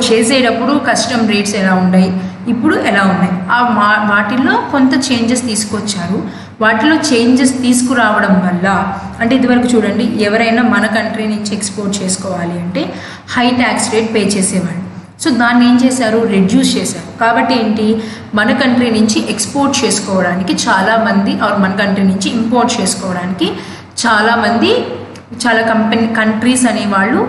చేసేటప్పుడు కస్టమ్ రేట్స్ ఎలా ఉన్నాయి, ఇప్పుడు ఎలా ఉన్నాయి, వాటిల్లో కొంత చేంజెస్ తీసుకొచ్చారు. వాటిలో చేంజెస్ తీసుకురావడం వల్ల అంటే ఇదివరకు చూడండి, ఎవరైనా మన కంట్రీ నుంచి ఎక్స్పోర్ట్ చేసుకోవాలి అంటే హై ట్యాక్స్ రేట్ పే చేసేవాళ్ళు. సో దాన్ని ఏం చేశారు, రెడ్యూస్ చేశారు. కాబట్టి ఏంటి, మన కంట్రీ నుంచి ఎక్స్పోర్ట్ చేసుకోవడానికి చాలామంది, మన కంట్రీ నుంచి ఇంపోర్ట్ చేసుకోవడానికి చాలామంది, చాలా కంట్రీస్ అనేవాళ్ళు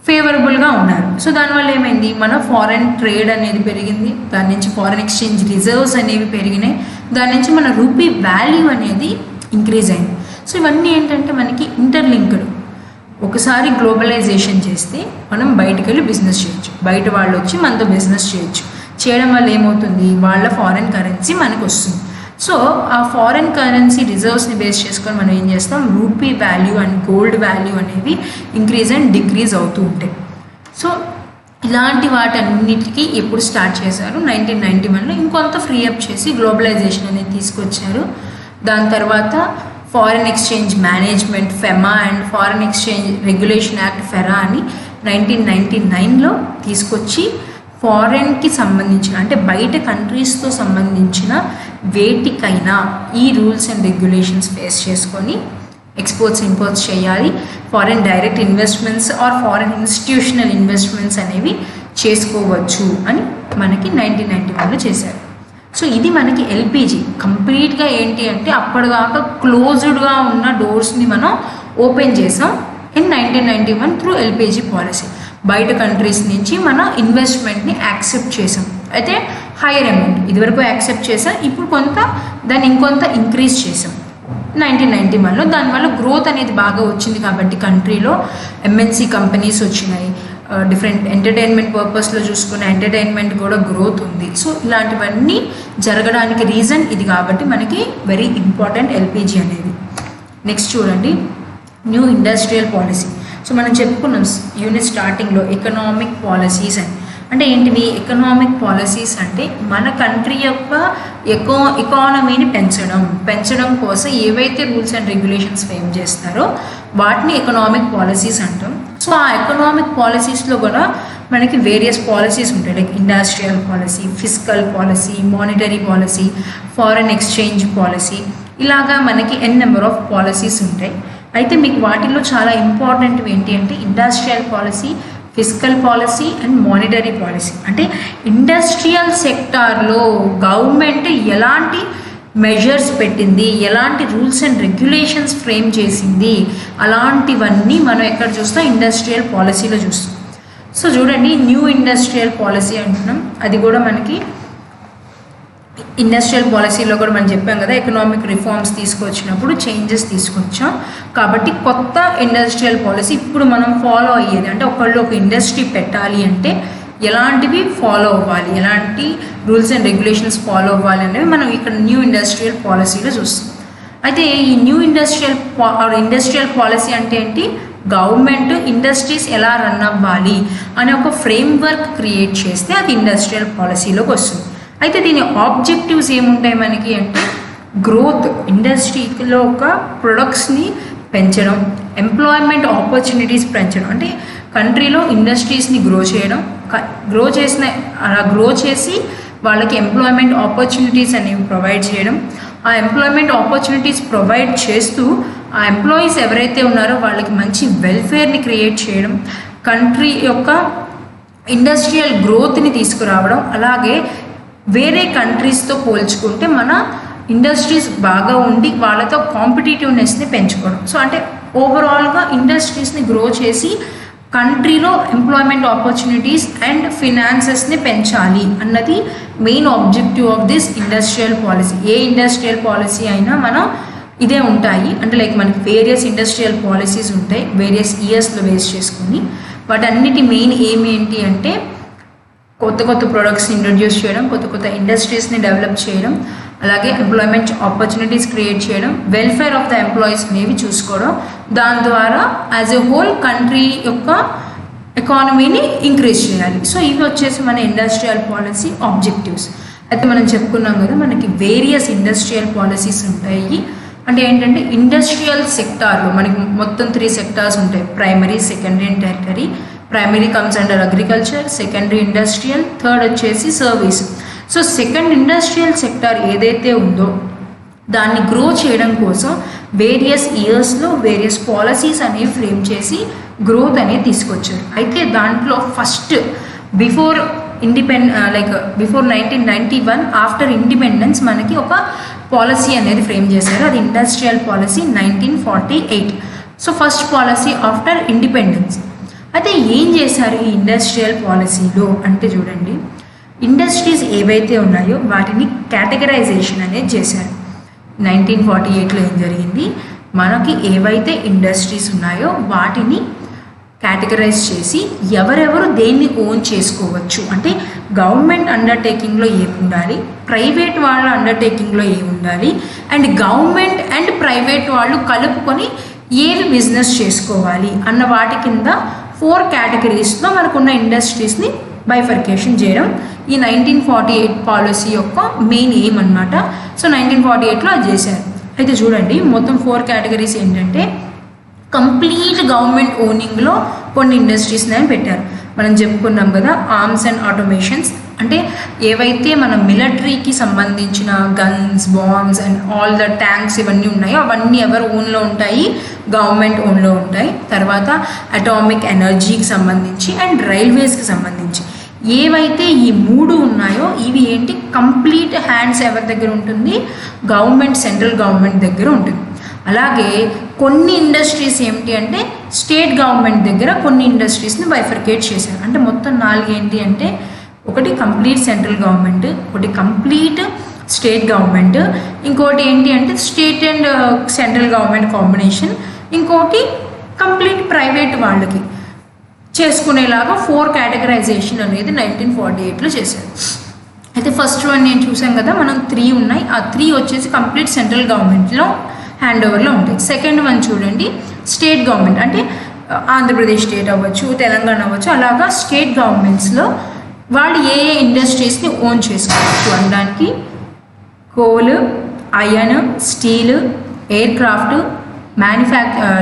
ఫేవరబుల్గా ఉన్నారు. సో దానివల్ల ఏమైంది, మన ఫారెన్ ట్రేడ్ అనేది పెరిగింది, దాని నుంచి ఫారెన్ ఎక్స్చేంజ్ రిజర్వ్స్ అనేవి పెరిగినాయి, దాని నుంచి మన రూపీ వాల్యూ అనేది ఇంక్రీజ్ అయింది. సో ఇవన్నీ ఏంటంటే మనకి ఇంటర్లింక్డ్. ఒకసారి గ్లోబలైజేషన్ చేస్తే మనం బయటకు వెళ్ళి బిజినెస్ చేయొచ్చు, బయట వాళ్ళు వచ్చి మనతో బిజినెస్ చేయడం వల్ల ఏమవుతుంది, వాళ్ళ ఫారెన్ కరెన్సీ మనకు వస్తుంది. సో ఆ ఫారెన్ కరెన్సీ రిజర్వ్స్ని బేస్ చేసుకొని మనం ఏం చేస్తాం, rupee value and gold value అనేవి ఇంక్రీజ్ అండ్ డిక్రీజ్ అవుతూ ఉంటాయి. సో ఇలాంటి వాటన్నిటికీ ఎప్పుడు స్టార్ట్ చేశారు, 1991లో ఇంకొంత ఫ్రీ అప్ చేసి గ్లోబలైజేషన్ అనేది తీసుకొచ్చారు. దాని తర్వాత foreign exchange management FEMA and foreign exchange regulation act FERA అని 1999లో తీసుకొచ్చి ఫారెన్కి సంబంధించిన అంటే బయట కంట్రీస్తో సంబంధించిన వేటికైనా ఈ రూల్స్ అండ్ రెగ్యులేషన్స్ ఫేస్ చేసుకొని ఎక్స్పోర్ట్స్ ఇంపోర్ట్స్ చేయాలి, foreign direct investments or foreign institutional investments అనేవి చేసుకోవచ్చు అని మనకి 1991లో చేశారు. సో ఇది మనకి ఎల్పిజి కంప్లీట్గా ఏంటి అంటే అప్పటిదాకా క్లోజ్డ్గా ఉన్న డోర్స్ని మనం ఓపెన్ చేసాం ఇన్ 1991 త్రూ ఎల్పిజి పాలసీ. బయట కంట్రీస్ నుంచి మన ఇన్వెస్ట్మెంట్ని యాక్సెప్ట్ చేసాం. అయితే హైయర్ అమౌంట్ ఇదివరకు యాక్సెప్ట్ చేసాం, ఇప్పుడు దాన్ని ఇంకొంత ఇంక్రీజ్ చేసాం 1991లో. దానివల్ల గ్రోత్ అనేది బాగా వచ్చింది కాబట్టి కంట్రీలో ఎంఎన్సీ కంపెనీస్ వచ్చినాయి, డిఫరెంట్ ఎంటర్టైన్మెంట్ పర్పస్లో చూసుకున్న ఎంటర్టైన్మెంట్ కూడా గ్రోత్ ఉంది. సో ఇలాంటివన్నీ జరగడానికి రీజన్ ఇది కాబట్టి మనకి వెరీ ఇంపార్టెంట్ ఎల్పిజి అనేది. నెక్స్ట్ చూడండి, న్యూ ఇండస్ట్రియల్ పాలసీ. సో మనం చెప్పుకున్నాం యూనిట్ స్టార్టింగ్లో ఎకనామిక్ పాలసీస్ అని. అంటే ఏంటివి ఎకనామిక్ పాలసీస్ అంటే మన కంట్రీ యొక్క ఎకానమీని పెంచడం కోసం ఏవైతే రూల్స్ అండ్ రెగ్యులేషన్స్ ఫ్రేమ్ చేస్తారో వాటిని ఎకనామిక్ పాలసీస్ అంటాం. సో ఆ ఎకనామిక్ పాలసీస్లో కూడా మనకి వేరియస్ పాలసీస్ ఉంటాయి, like industrial policy, fiscal policy, monetary policy, foreign exchange policy, ఇలాగా మనకి నెంబర్ ఆఫ్ పాలసీస్ ఉంటాయి. అయితే మీకు వాటిల్లో చాలా ఇంపార్టెంట్ ఏంటి అంటే industrial policy, fiscal policy and monetary policy. అంటే ఇండస్ట్రియల్ సెక్టార్లో గవర్నమెంట్ ఎలాంటి మెజర్స్ పెట్టింది, ఎలాంటి రూల్స్ అండ్ రెగ్యులేషన్స్ ఫ్రేమ్ చేసింది, అలాంటివన్నీ మనం ఎక్కడ చూస్తాం, ఇండస్ట్రియల్ పాలసీలో చూస్తాం. సో చూడండి, న్యూ ఇండస్ట్రియల్ పాలసీ అంటున్నాం, అది కూడా మనకి ఇండస్ట్రియల్ పాలసీలో కూడా మనం చెప్పాం కదా, ఎకనామిక్ రిఫార్మ్స్ తీసుకొచ్చినప్పుడు చేంజెస్ తీసుకొచ్చాం. కాబట్టి కొత్త ఇండస్ట్రియల్ పాలసీ ఇప్పుడు మనం ఫాలో అయ్యేది అంటే ఒక ఇండస్ట్రీ పెట్టాలి అంటే ఎలాంటివి ఫాలో అవ్వాలి, ఎలాంటి రూల్స్ అండ్ రెగ్యులేషన్స్ ఫాలో అవ్వాలి అనేవి మనం ఇక్కడ న్యూ ఇండస్ట్రియల్ పాలసీలో చూస్తాం. అయితే ఈ న్యూ ఇండస్ట్రియల్ పాలసీ అంటే ఏంటి, గవర్నమెంట్ ఇండస్ట్రీస్ ఎలా రన్ అవ్వాలి అనే ఒక ఫ్రేమ్వర్క్ క్రియేట్ చేస్తే అది ఇండస్ట్రియల్ పాలసీలోకి వస్తుంది. అయితే దీని ఆబ్జెక్టివ్స్ ఏముంటాయి మనకి అంటే గ్రోత్, ఇండస్ట్రీలో ఒక ప్రొడక్ట్స్ని పెంచడం, ఎంప్లాయ్మెంట్ ఆపర్చునిటీస్ పెంచడం, అంటే కంట్రీలో ఇండస్ట్రీస్ని గ్రో చేసి వాళ్ళకి ఎంప్లాయ్మెంట్ ఆపర్చునిటీస్ అనేవి ప్రొవైడ్ చేయడం, ఆ ఎంప్లాయ్మెంట్ ఆపర్చునిటీస్ ప్రొవైడ్ చేస్తూ ఆ ఎంప్లాయీస్ ఎవరైతే ఉన్నారో వాళ్ళకి మంచి వెల్ఫేర్ని క్రియేట్ చేయడం, కంట్రీ యొక్క ఇండస్ట్రియల్ గ్రోత్ని తీసుకురావడం, అలాగే వేరే కంట్రీస్తో పోల్చుకుంటే మన ఇండస్ట్రీస్ బాగా ఉండి వాళ్ళతో కాంపిటేటివ్నెస్ని పెంచుకోవడం. సో అంటే ఓవరాల్గా ఇండస్ట్రీస్ని గ్రో చేసి కంట్రీలో ఎంప్లాయ్మెంట్ ఆపర్చునిటీస్ అండ్ ఫినాన్సెస్ని పెంచాలి అన్నది main objective of this industrial policy. A industrial policy అయినా మనం ఇదే ఉంటాయి, అంటే లైక్ మనకి వేరియస్ ఇండస్ట్రియల్ పాలసీస్ ఉంటాయి వేరియస్ ఇయర్స్లో బేస్ చేసుకుని. వాటన్నిటి మెయిన్ ఎయిమ్ ఏంటి అంటే కొత్త కొత్త ప్రొడక్ట్స్ ఇంట్రడ్యూస్ చేయడం, కొత్త కొత్త ఇండస్ట్రీస్ని డెవలప్ చేయడం, అలాగే ఎంప్లాయ్మెంట్ ఆపర్చునిటీస్ క్రియేట్ చేయడం, వెల్ఫేర్ ఆఫ్ ద ఎంప్లాయీస్ అనేవి చూసుకోవడం, దాని ద్వారా యాజ్ ఎ హోల్ కంట్రీ యొక్క ఎకానమీని ఇంక్రీజ్ చేయాలి. సో ఇవి వచ్చేసి మన ఇండస్ట్రియల్ పాలసీ ఆబ్జెక్టివ్స్. అయితే మనం చెప్పుకున్నాం కదా, మనకి వేరియస్ ఇండస్ట్రియల్ పాలసీస్ ఉంటాయి. అంటే ఏంటంటే ఇండస్ట్రియల్ సెక్టార్లో మనకి మొత్తం 3 సెక్టార్స్ ఉంటాయి: primary, secondary and territory. Primary comes under agriculture, secondary industrial, third వచ్చేసి service. So second industrial sector ఏదైతే ఉందో దాన్ని గ్రో చేయడం కోసం వేరియస్ ఇయర్స్లో వేరియస్ పాలసీస్ అనేవి ఫ్రేమ్ చేసి గ్రోత్ అనేది తీసుకొచ్చారు. అయితే దాంట్లో first before before 1991 after independence మనకి ఒక పాలసీ అనేది ఫ్రేమ్ చేశారు. అది industrial policy 1948. So first policy after independence. అయితే ఏం చేశారు ఈ ఇండస్ట్రియల్ పాలసీలో అంటే చూడండి, ఇండస్ట్రీస్ ఏవైతే ఉన్నాయో వాటిని కేటగరైజేషన్ అనేది చేశారు. 1948లో ఏం జరిగింది, మనకి ఏవైతే ఇండస్ట్రీస్ ఉన్నాయో వాటిని కేటగరైజ్ చేసి ఎవరెవరు దేన్ని ఓన్ చేసుకోవచ్చు, అంటే గవర్నమెంట్ అండర్టేకింగ్లో ఏముండాలి, ప్రైవేట్ వాళ్ళ అండర్టేకింగ్లో ఏముండాలి, అండ్ గవర్నమెంట్ అండ్ ప్రైవేట్ వాళ్ళు కలుపుకొని ఏది బిజినెస్ చేసుకోవాలి అన్న వాటి కింద 4 కేటగిరీస్లో మనకున్న ఇండస్ట్రీస్ని బైఫర్కేషన్ చేయడం ఈ 1948 పాలసీ యొక్క మెయిన్ ఎయిమ్ అనమాట. సో 1948లో అది చేశారు. అయితే చూడండి, మొత్తం 4 కేటగిరీస్ ఏంటంటే కంప్లీట్ గవర్నమెంట్ ఓనింగ్లో కొన్ని ఇండస్ట్రీస్ని పెట్టారు. మనం చెప్పుకున్నాం కదా, ఆర్మ్స్ అండ్ ఆటోమేషన్స్, అంటే ఏవైతే మన మిలిటరీకి సంబంధించిన guns, bombs and all the tanks ఇవన్నీ ఉన్నాయో అవన్నీ ఎవరు ఓన్లో ఉంటాయి, గవర్నమెంట్ ఓన్లో ఉంటాయి. తర్వాత అటామిక్ ఎనర్జీకి సంబంధించి అండ్ రైల్వేస్కి సంబంధించి ఏవైతే ఈ 3 ఉన్నాయో ఇవి ఏంటి, కంప్లీట్ హ్యాండ్స్ ఎవరి దగ్గర ఉంటుంది, గవర్నమెంట్, సెంట్రల్ గవర్నమెంట్ దగ్గర ఉంటుంది. అలాగే కొన్ని ఇండస్ట్రీస్ ఏమిటి అంటే స్టేట్ గవర్నమెంట్ దగ్గర కొన్ని ఇండస్ట్రీస్ని బైఫర్కేట్ చేశారు. అంటే మొత్తం 4 ఏంటి అంటే, ఒకటి కంప్లీట్ సెంట్రల్ గవర్నమెంట్, ఒకటి కంప్లీట్ స్టేట్ గవర్నమెంట్, ఇంకోటి ఏంటి అంటే state and central government combination, ఇంకోటి కంప్లీట్ ప్రైవేట్ వాళ్ళకి చేసుకునేలాగా 4 కేటగరైజేషన్ అనేది 1948లో చేశారు. అయితే ఫస్ట్ వన్ నేను చూసాం కదా, మనం 3 ఉన్నాయి. ఆ 3 వచ్చేసి కంప్లీట్ సెంట్రల్ గవర్నమెంట్లో హ్యాండ్ ఓవర్లో ఉంటాయి. సెకండ్ వన్ చూడండి, స్టేట్ గవర్నమెంట్, అంటే ఆంధ్రప్రదేశ్ స్టేట్ అవ్వచ్చు, తెలంగాణ అవ్వచ్చు, అలాగా స్టేట్ గవర్నమెంట్స్లో వాళ్ళు ఏ ఏ ఇండస్ట్రీస్ని ఓన్ చేసుకోవచ్చు అనడానికి coal, iron, steel, air craft,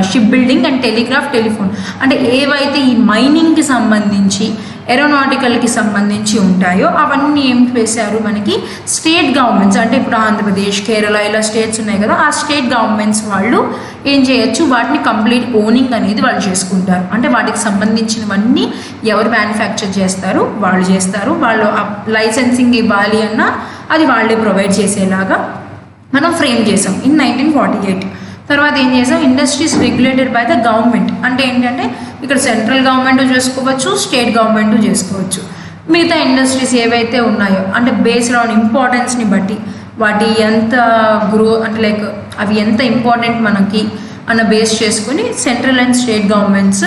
ship building and telegraph, telephone, అంటే ఏవైతే ఈ మైనింగ్కి సంబంధించి ఏరోనాటికల్కి సంబంధించి ఉంటాయో అవన్నీ ఏం చేశారు, మనకి స్టేట్ గవర్నమెంట్స్, అంటే ఇప్పుడు ఆంధ్రప్రదేశ్, కేరళ ఇలా స్టేట్స్ ఉన్నాయి కదా, ఆ స్టేట్ గవర్నమెంట్స్ వాళ్ళు ఏం చేయొచ్చు, వాటిని కంప్లీట్ ఓనింగ్ అనేది వాళ్ళు చేసుకుంటారు. అంటే వాటికి సంబంధించినవన్నీ ఎవరు మ్యానుఫ్యాక్చర్ చేస్తారు, వాళ్ళు చేస్తారు. వాళ్ళు లైసెన్సింగ్ ఇవ్వాలి అన్నా అది వాళ్ళే ప్రొవైడ్ చేసేలాగా మనం ఫ్రేమ్ చేసాం ఇన్ 1948. తర్వాత ఏం చేసాం, industries regulated by the government, అంటే ఏంటంటే ఇక్కడ సెంట్రల్ గవర్నమెంట్ చేసుకోవచ్చు, స్టేట్ గవర్నమెంట్ చేసుకోవచ్చు. మిగతా ఇండస్ట్రీస్ ఏవైతే ఉన్నాయో అంటే బేస్డ్ ఆన్ ఇంపార్టెన్స్ని బట్టి వాటి ఎంత అంటే లైక్ అవి ఎంత ఇంపార్టెంట్ మనకి అన్న బేస్ చేసుకుని సెంట్రల్ అండ్ స్టేట్ గవర్నమెంట్స్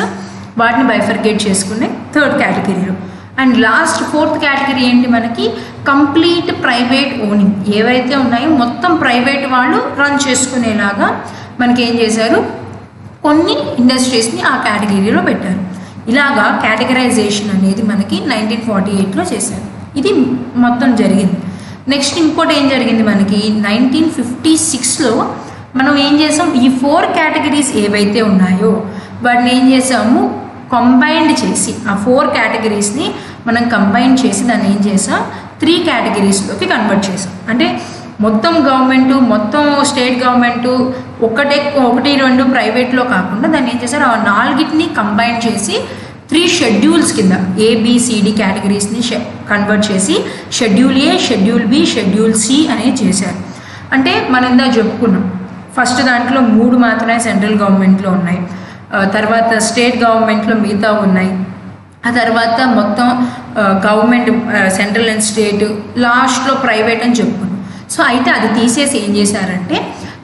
వాటిని బైఫర్కేట్ చేసుకునే 3rd కేటగిరీలో. అండ్ లాస్ట్ 4th కేటగిరీ ఏంటి, మనకి కంప్లీట్ ప్రైవేట్ ఓనింగ్, ఏవైతే ఉన్నాయో మొత్తం ప్రైవేట్ వాళ్ళు రన్ చేసుకునేలాగా మనకి ఏం చేశారు, కొన్ని ఇండస్ట్రీస్ని ఆ కేటగిరీలో పెట్టారు. ఇలాగా కేటగరైజేషన్ అనేది మనకి 1948లో చేశారు. ఇది మొత్తం జరిగింది. నెక్స్ట్ ఇంకోటి ఏం జరిగింది, మనకి 1956లో మనం ఏం చేసాం, ఈ 4 కేటగిరీస్ ఏవైతే ఉన్నాయో వాటిని ఏం చేసాము, కంబైన్డ్ చేసి ఆ 4 కేటగిరీస్ని మనం కంబైన్ చేసి దాన్ని ఏం చేసాం, 3 కేటగిరీస్లోకి కన్వర్ట్ చేసాం. అంటే మొత్తం గవర్నమెంటు, మొత్తం స్టేట్ గవర్నమెంటు ఒకటి 2 ప్రైవేట్లో కాకుండా దాన్ని ఏం చేశారు, ఆ 4ని కంబైన్ చేసి 3 షెడ్యూల్స్ కింద ABCD కేటగిరీస్ని కన్వర్ట్ చేసి schedule A, schedule B, schedule C అనేది చేశారు. అంటే మనం ఇందా చెప్పుకున్నాం, ఫస్ట్ దాంట్లో 3 మాత్రమే సెంట్రల్ గవర్నమెంట్లో ఉన్నాయి, తర్వాత స్టేట్ గవర్నమెంట్లో మిగతా ఉన్నాయి, ఆ తర్వాత మొత్తం గవర్నమెంట్ సెంట్రల్ అండ్ స్టేట్, లాస్ట్లో ప్రైవేట్ అని చెప్పుకున్నాం. సో అయితే అది తీసేసి ఏం చేశారంటే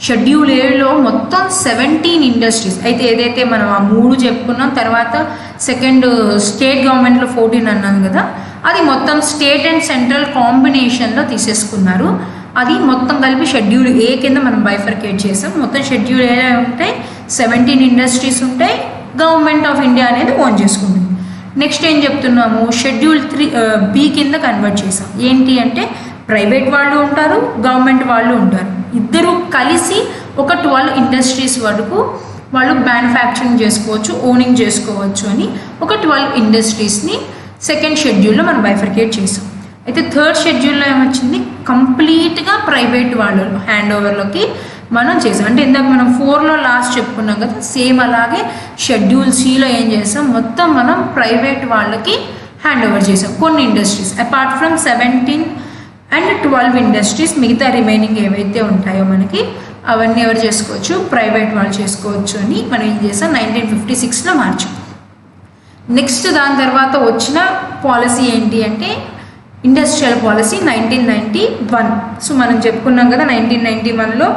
షెడ్యూల్ ఏలో మొత్తం 17 ఇండస్ట్రీస్ అయితే ఏదైతే మనం ఆ 3 చెప్పుకున్నాం, తర్వాత సెకండ్ స్టేట్ గవర్నమెంట్లో 14 అన్నాను కదా, అది మొత్తం స్టేట్ అండ్ సెంట్రల్ కాంబినేషన్లో తీసేసుకున్నారు. అది మొత్తం కలిపి షెడ్యూల్ ఏ కింద మనం బైఫర్కేట్ చేసాం. మొత్తం షెడ్యూల్ ఏ ఉంటాయి 17 ఇండస్ట్రీస్ ఉంటాయి, గవర్నమెంట్ ఆఫ్ ఇండియా అనేది ఓన్ చేసుకుంటుంది. నెక్స్ట్ ఏం చెప్తున్నాము, షెడ్యూల్ 3 బి కింద కన్వర్ట్ చేసాం. ఏంటి అంటే ప్రైవేట్ వాళ్ళు ఉంటారు, గవర్నమెంట్ వాళ్ళు ఉంటారు, ఇద్దరు కలిసి ఒక 12 ఇండస్ట్రీస్ వరకు వాళ్ళు మ్యానుఫ్యాక్చరింగ్ చేసుకోవచ్చు, ఓనింగ్ చేసుకోవచ్చు అని ఒక 12 ఇండస్ట్రీస్ని సెకండ్ షెడ్యూల్లో మనం బైఫర్కేట్ చేసాం. అయితే థర్డ్ షెడ్యూల్లో ఏమొచ్చింది, కంప్లీట్గా ప్రైవేట్ వాళ్ళు హ్యాండ్ ఓవర్లోకి మనం చేసాం. అంటే ఇందాక మనం 4లో లాస్ట్ చెప్పుకున్నాం కదా, సేమ్ అలాగే షెడ్యూల్ సిలో ఏం చేసాం, మొత్తం మనం ప్రైవేట్ వాళ్ళకి హ్యాండ్ ఓవర్ చేసాం కొన్ని industries. Apart from 17 and 12 industries, మిగతా రిమైనింగ్ ఏవైతే ఉంటాయో మనకి అవన్నీ ఎవరు చేసుకోవచ్చు, ప్రైవేట్ వాళ్ళు చేసుకోవచ్చు అని మనం ఏం చేసాం 1956లో మార్చాం. నెక్స్ట్ దాని తర్వాత వచ్చిన పాలసీ ఏంటి అంటే ఇండస్ట్రియల్ పాలసీ 1991. సో మనం చెప్పుకున్నాం కదా 1991లో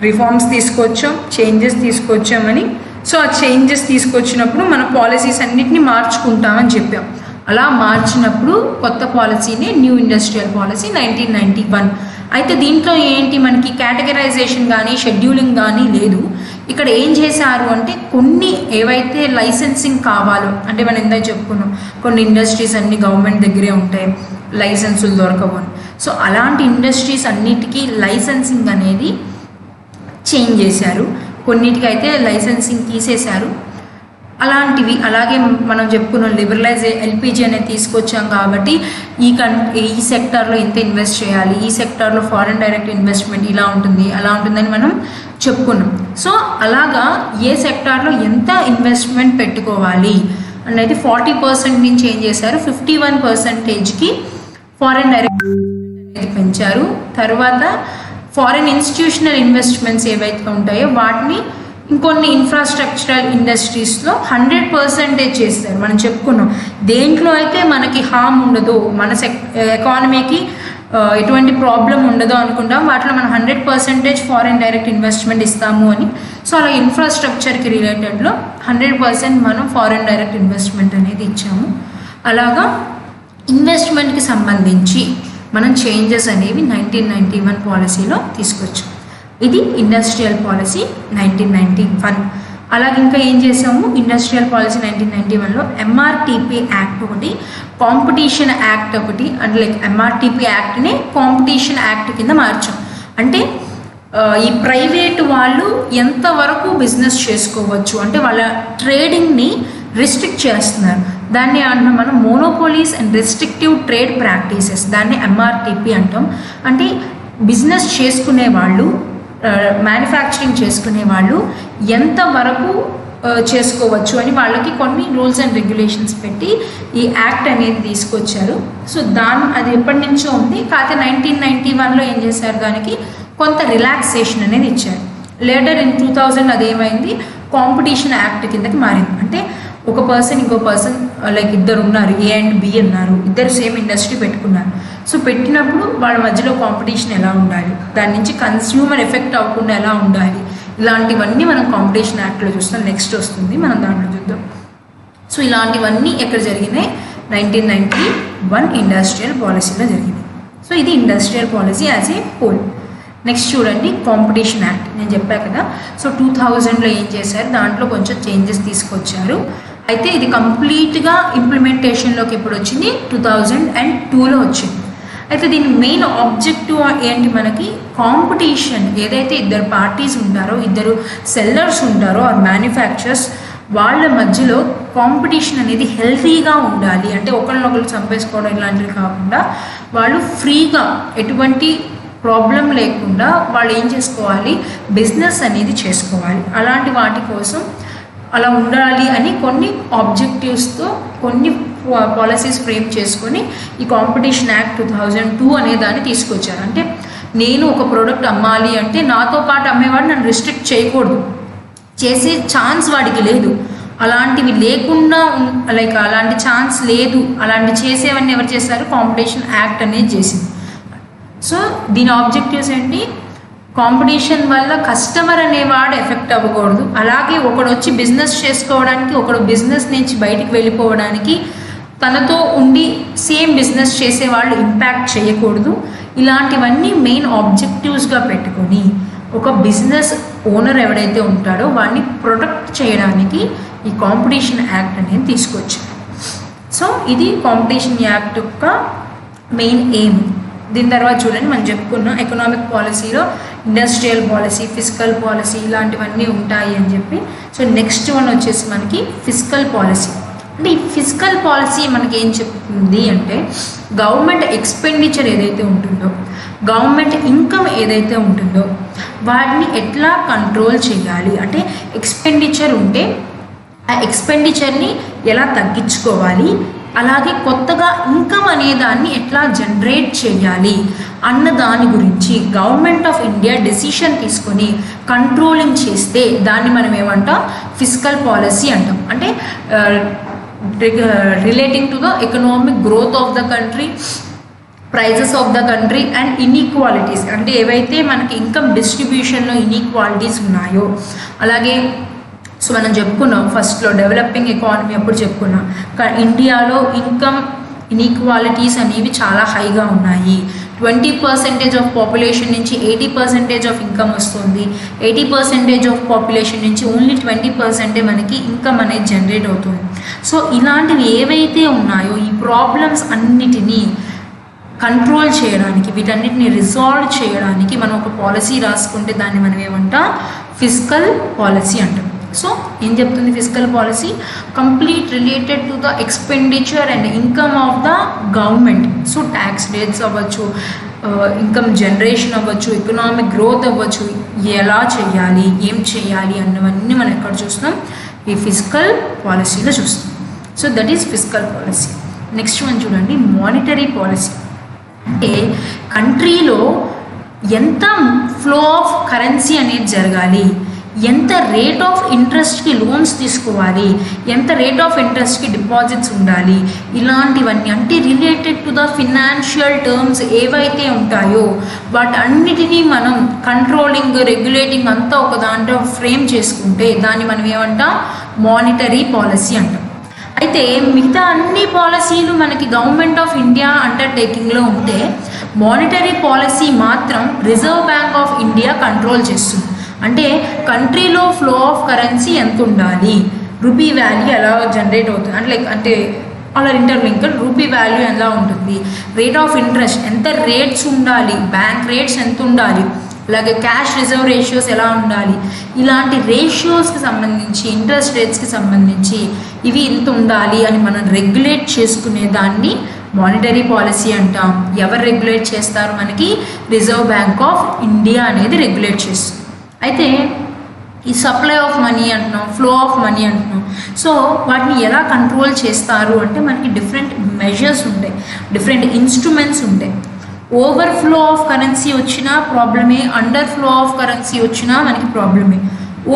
రిఫార్మ్స్ తీసుకొచ్చాం, చేంజెస్ తీసుకొచ్చామని. సో ఆ చేంజెస్ తీసుకొచ్చినప్పుడు మన పాలసీస్ అన్నిటిని మార్చుకుంటామని చెప్పాం. అలా మార్చినప్పుడు కొత్త పాలసీని న్యూ ఇండస్ట్రియల్ పాలసీ 1991. అయితే దీంట్లో ఏంటి, మనకి కేటగరైజేషన్ కానీ షెడ్యూలింగ్ కానీ లేదు. ఇక్కడ ఏం చేశారు అంటే కొన్ని ఏవైతే లైసెన్సింగ్ కావాలో, అంటే మనం ఇందాక చెప్పుకున్నాం కొన్ని ఇండస్ట్రీస్ అన్ని గవర్నమెంట్ దగ్గరే ఉంటాయి, లైసెన్సులు దొరకవు. సో అలాంటి ఇండస్ట్రీస్ అన్నిటికీ లైసెన్సింగ్ అనేది చేంజ్ చేశారు, కొన్నిటికైతే లైసెన్సింగ్ తీసేశారు. అలాంటివి అలాగే మనం చెప్పుకున్నాం లిబరలైజ్ ఎల్పిజి అనేది తీసుకొచ్చాం కాబట్టి ఈ సెక్టార్లో ఇంత ఇన్వెస్ట్ చేయాలి, ఈ సెక్టార్లో ఫారెన్ డైరెక్ట్ ఇన్వెస్ట్మెంట్ ఇలా ఉంటుంది అలా ఉంటుందని మనం చెప్పుకున్నాం. సో అలాగా ఏ సెక్టార్లో ఎంత ఇన్వెస్ట్మెంట్ పెట్టుకోవాలి అనేది 40% నుంచి ఏం చేశారు, 51%కి ఫారెన్ డైరెక్ట్ అనేది పెంచారు. తర్వాత ఫారెన్ ఇన్స్టిట్యూషనల్ ఇన్వెస్ట్మెంట్స్ ఏవైతే ఉంటాయో వాటిని ఇంకొన్ని ఇన్ఫ్రాస్ట్రక్చరల్ ఇండస్ట్రీస్లో 100% చేస్తారు. మనం చెప్పుకున్నాం దేంట్లో అయితే మనకి హామ్ ఉండదు, మన ఎకానమీకి ఎటువంటి ప్రాబ్లం ఉండదు అనుకుంటాం, వాటిలో మనం 100% ఫారెన్ డైరెక్ట్ ఇన్వెస్ట్మెంట్ ఇస్తాము అని. సో అలా ఇన్ఫ్రాస్ట్రక్చర్కి రిలేటెడ్లో 100% మనం ఫారెన్ డైరెక్ట్ ఇన్వెస్ట్మెంట్ అనేది ఇచ్చాము. అలాగా ఇన్వెస్ట్మెంట్కి సంబంధించి మనం చేంజెస్ అనేవి 1991 పాలసీలో తీసుకొచ్చాం. ఇది ఇండస్ట్రియల్ పాలసీ 1991. అలాగే ఇంకా ఏం చేసాము, ఇండస్ట్రియల్ పాలసీ 1991లో ఎంఆర్టీపీ యాక్ట్ ఒకటి, కాంపిటీషన్ యాక్ట్ ఒకటి, అంటే లైక్ ఎంఆర్టీపీ యాక్ట్ని కాంపిటీషన్ యాక్ట్ కింద మార్చాం. అంటే ఈ ప్రైవేట్ వాళ్ళు ఎంతవరకు బిజినెస్ చేసుకోవచ్చు అంటే వాళ్ళ ట్రేడింగ్ని రిస్ట్రిక్ట్ చేస్తున్నారు, దాన్ని అంటాం మనం monopolies and restrictive trade practices, దాన్ని ఎంఆర్టీపీ అంటాం. అంటే బిజినెస్ చేసుకునే వాళ్ళు, మ్యానుఫ్యాక్చరింగ్ చేసుకునే వాళ్ళు ఎంతవరకు చేసుకోవచ్చు అని వాళ్ళకి కొన్ని రూల్స్ అండ్ రెగ్యులేషన్స్ పెట్టి ఈ యాక్ట్ అనేది తీసుకొచ్చారు. సో అది ఎప్పటి నుంచో ఉంది, కాకపోతే 1991లో ఏం చేశారు, దానికి కొంత రిలాక్సేషన్ అనేది ఇచ్చారు. లేటర్ ఇన్ 2000 అదేమైంది, కాంపిటీషన్ యాక్ట్ కిందకి మారింది. అంటే ఒక పర్సన్ ఇంకో పర్సన్ లైక్ ఇద్దరు ఉన్నారు, ఏ అండ్ బి అన్నారు, ఇద్దరు సేమ్ ఇండస్ట్రీ పెట్టుకున్నారు. సో పెట్టినప్పుడు వాళ్ళ మధ్యలో కాంపిటీషన్ ఎలా ఉండాలి, దాని నుంచి కన్స్యూమర్ ఎఫెక్ట్ అవ్వకుండా ఎలా ఉండాలి, ఇలాంటివన్నీ మనం కాంపిటీషన్ యాక్ట్లో చూస్తాం. నెక్స్ట్ వస్తుంది, మనం దాంట్లో చూద్దాం. సో ఇలాంటివన్నీ ఎక్కడ జరిగినాయి, 1991 ఇండస్ట్రియల్ పాలసీలో జరిగింది. సో ఇది industrial policy as a whole. Next చూడండి, కాంపిటీషన్ యాక్ట్ నేను చెప్పా కదా. సో 2000లో ఏం చేశారు, దాంట్లో కొంచెం చేంజెస్ తీసుకొచ్చారు. అయితే ఇది కంప్లీట్గా ఇంప్లిమెంటేషన్లోకి ఎప్పుడు వచ్చింది, 2002లో వచ్చింది. అయితే దీని మెయిన్ ఆబ్జెక్టివ్ ఏంటి, మనకి కాంపిటీషన్ ఏదైతే ఇద్దరు పార్టీస్ ఉంటారో, ఇద్దరు సెల్లర్స్ ఉంటారో ఆర్ మ్యానుఫ్యాక్చరర్స్, వాళ్ళ మధ్యలో కాంపిటీషన్ అనేది హెల్తీగా ఉండాలి. అంటే ఒకరినొకరు చంపేసుకోవడం ఇలాంటివి కాకుండా వాళ్ళు ఫ్రీగా ఎటువంటి ప్రాబ్లం లేకుండా వాళ్ళు ఏం చేసుకోవాలి, బిజినెస్ అనేది చేసుకోవాలి. అలాంటి వాటి కోసం అలా ఉండాలి అని కొన్ని ఆబ్జెక్టివ్స్తో కొన్ని పాలసీస్ ఫ్రేమ్ చేసుకొని ఈ కాంపిటీషన్ యాక్ట్ 2002 అనే దాన్ని తీసుకొచ్చారు. అంటే నేను ఒక ప్రోడక్ట్ అమ్మాలి అంటే నాతో పాటు అమ్మేవాడు నన్ను రిస్ట్రిక్ట్ చేయకూడదు, చేసే ఛాన్స్ వాడికి లేదు. అలాంటివి లేకుండా లైక్ అలాంటి ఛాన్స్ లేదు, అలాంటి చేసేవన్నీ ఎవరు చేస్తారు, కాంపిటీషన్ యాక్ట్ అనేది చేసింది. సో దీని ఆబ్జెక్టివ్స్ ఏంటి, కాంపిటీషన్ వల్ల కస్టమర్ అనేవాడు ఎఫెక్ట్ అవ్వకూడదు, అలాగే ఒకడు వచ్చి బిజినెస్ చేసుకోవడానికి, ఒకడు బిజినెస్ నుంచి బయటికి వెళ్ళిపోవడానికి తనతో ఉండి సేమ్ బిజినెస్ చేసేవాళ్ళు ఇంపాక్ట్ చేయకూడదు. ఇలాంటివన్నీ మెయిన్ ఆబ్జెక్టివ్స్గా పెట్టుకొని ఒక బిజినెస్ ఓనర్ ఎవడైతే ఉంటాడో వాడిని ప్రొటెక్ట్ చేయడానికి ఈ కాంపిటీషన్ యాక్ట్ అనేది తీసుకొచ్చారు. సో ఇది కాంపిటీషన్ యాక్ట్ యొక్క మెయిన్ ఎయిమ్. దీని తర్వాత చూడండి, మనం చెప్పుకున్నాం ఎకనామిక్ పాలసీలో ఇండస్ట్రియల్ పాలసీ, ఫిజికల్ పాలసీ ఇలాంటివన్నీ ఉంటాయి అని చెప్పి. సో నెక్స్ట్ వన్ వచ్చేసి మనకి ఫిజికల్ పాలసీ. అంటే ఈ ఫిజికల్ పాలసీ మనకి ఏం చెప్తుంది అంటే గవర్నమెంట్ ఎక్స్పెండిచర్ ఏదైతే ఉంటుందో, గవర్నమెంట్ ఇన్కమ్ ఏదైతే ఉంటుందో వాటిని ఎట్లా కంట్రోల్ చేయాలి, అంటే ఎక్స్పెండిచర్ ఉంటే ఆ ఎక్స్పెండిచర్ని ఎలా తగ్గించుకోవాలి, అలాగే కొత్తగా ఇన్కమ్ అనే దాన్ని ఎట్లా జనరేట్ చేయాలి అన్న దాని గురించి గవర్నమెంట్ ఆఫ్ ఇండియా డెసిషన్ తీసుకొని కంట్రోలింగ్ చేస్తే దాన్ని మనం ఏమంటాం, ఫిజికల్ పాలసీ అంటాం. అంటే relating to the economic growth of the country, prices of the country and inequalities, అంటే ఏవైతే మనకి ఇన్కమ్ డిస్ట్రిబ్యూషన్లో ఇన్ఈక్వాలిటీస్ ఉన్నాయో, అలాగే సో మనం చెప్పుకున్నాం ఫస్ట్లో డెవలపింగ్ ఎకానమీ అప్పుడు చెప్పుకున్నాం ఇండియాలో ఇన్కమ్ ఇన్ఈక్వాలిటీస్ అనేవి చాలా హైగా ఉన్నాయి. 20% ఆఫ్ పాపులేషన్ నుంచి 80% ఆఫ్ ఇన్కమ్ వస్తుంది, 80% ఆఫ్ పాపులేషన్ నుంచి ఓన్లీ 20% మనకి ఇన్కమ్ అనేది జనరేట్ అవుతుంది. సో ఇలాంటివి ఏవైతే ఉన్నాయో ఈ ప్రాబ్లమ్స్ అన్నిటినీ కంట్రోల్ చేయడానికి, వీటన్నిటిని రిజాల్వ్ చేయడానికి మనం ఒక పాలసీ రాసుకుంటే దాన్ని మనం ఏమంటాం, ఫిజికల్ పాలసీ అంటాం. సో ఏం చెప్తుంది physical policy, complete related to the expenditure and income of the government. So tax rates అవ్వచ్చు, ఇన్కమ్ జనరేషన్ అవ్వచ్చు, ఎకనామిక్ గ్రోత్ అవ్వచ్చు, ఎలా చేయాలి, ఏం చేయాలి అన్నవన్నీ మనం ఎక్కడ చూస్తాం, ఈ ఫిజికల్ పాలసీలో చూస్తాం. So that is physical policy. Next one చూడండి, మానిటరీ పాలసీ. అంటే కంట్రీలో ఎంత ఫ్లో ఆఫ్ కరెన్సీ అనేది జరగాలి, ఎంత రేట్ ఆఫ్ ఇంట్రెస్ట్కి లోన్స్ తీసుకోవాలి, ఎంత రేట్ ఆఫ్ ఇంట్రెస్ట్కి డిపాజిట్స్ ఉండాలి, ఇలాంటివన్నీ అంటే related to the financial terms ఏవైతే ఉంటాయో వాటన్నిటినీ మనం కంట్రోలింగ్, రెగ్యులేటింగ్ అంతా ఒక దాంట్లో ఫ్రేమ్ చేసుకుంటే దాన్ని మనం ఏమంటాం, మానిటరీ పాలసీ అంటాం. అయితే మిగతా అన్ని పాలసీలు మనకి గవర్నమెంట్ ఆఫ్ ఇండియా అండర్టేకింగ్లో ఉంటే మానిటరీ పాలసీ మాత్రం reserve Bank of India control చేస్తుంది. అంటే కంట్రీలో ఫ్లో ఆఫ్ కరెన్సీ ఎంత ఉండాలి, రూపీ వాల్యూ ఎలా జనరేట్ అవుతుంది, అంటే అంటే అలా ఇంటర్లింక్డ్ రూపీ వాల్యూ ఎలా ఉంటుంది, రేట్ ఆఫ్ ఇంట్రెస్ట్ ఎంత రేట్స్ ఉండాలి, బ్యాంక్ రేట్స్ ఎంత ఉండాలి, అలాగే క్యాష్ రిజర్వ్ రేషియోస్ ఎలా ఉండాలి, ఇలాంటి రేషియోస్కి సంబంధించి, ఇంట్రెస్ట్ రేట్స్కి సంబంధించి ఇవి ఇంత ఉండాలి అని మనం రెగ్యులేట్ చేసుకునే దాన్ని మానిటరీ పాలసీ అంటాం. ఎవరు రెగ్యులేట్ చేస్తారు, మనకి రిజర్వ్ బ్యాంక్ ఆఫ్ ఇండియా అనేది రెగ్యులేట్ చేస్తుంది. అయితే ఈ సప్లై ఆఫ్ మనీ అంటున్నాం, ఫ్లో ఆఫ్ మనీ అంటున్నాం. సో వాటిని ఎలా కంట్రోల్ చేస్తారు అంటే మనకి డిఫరెంట్ మెజర్స్ ఉంటాయి, డిఫరెంట్ ఇన్స్ట్రుమెంట్స్ ఉంటాయి. ఓవర్ ఫ్లో ఆఫ్ కరెన్సీ వచ్చినా ప్రాబ్లమే, అండర్ ఫ్లో ఆఫ్ కరెన్సీ వచ్చినా మనకి ప్రాబ్లమే.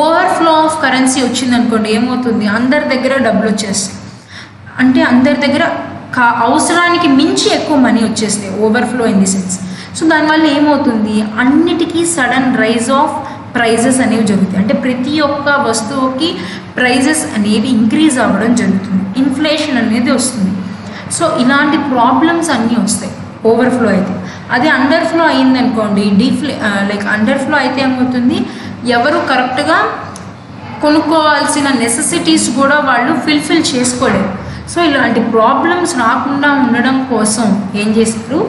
ఓవర్ ఫ్లో ఆఫ్ కరెన్సీ వచ్చింది అనుకోండి ఏమవుతుంది, అందరి దగ్గర డబ్బులు వచ్చేస్తాయి, అంటే అందరి దగ్గర అవసరానికి మించి ఎక్కువ మనీ వచ్చేస్తాయి, overflow in the sense. So దానివల్ల ఏమవుతుంది, అన్నిటికీ సడన్ రైజ్ ఆఫ్ ప్రైజెస్ అనేవి జరుగుతాయి. అంటే ప్రతి ఒక్క వస్తువుకి ప్రైజెస్ అనేవి ఇంక్రీజ్ అవ్వడం జరుగుతుంది, ఇన్ఫ్లేషన్ అనేది వస్తుంది. సో ఇలాంటి ప్రాబ్లమ్స్ అన్నీ వస్తాయి ఓవర్ఫ్లో అయితే. అదే అండర్ ఫ్లో అయిందనుకోండి, లైక్ అండర్ ఫ్లో అయితే ఏమవుతుంది, ఎవరు కరెక్ట్గా కొనుక్కోవాల్సిన నెసెసిటీస్ కూడా వాళ్ళు ఫిల్ఫిల్ చేసుకోలేరు. సో ఇలాంటి ప్రాబ్లమ్స్ రాకుండా ఉండడం కోసం ఏం చేస్తారు,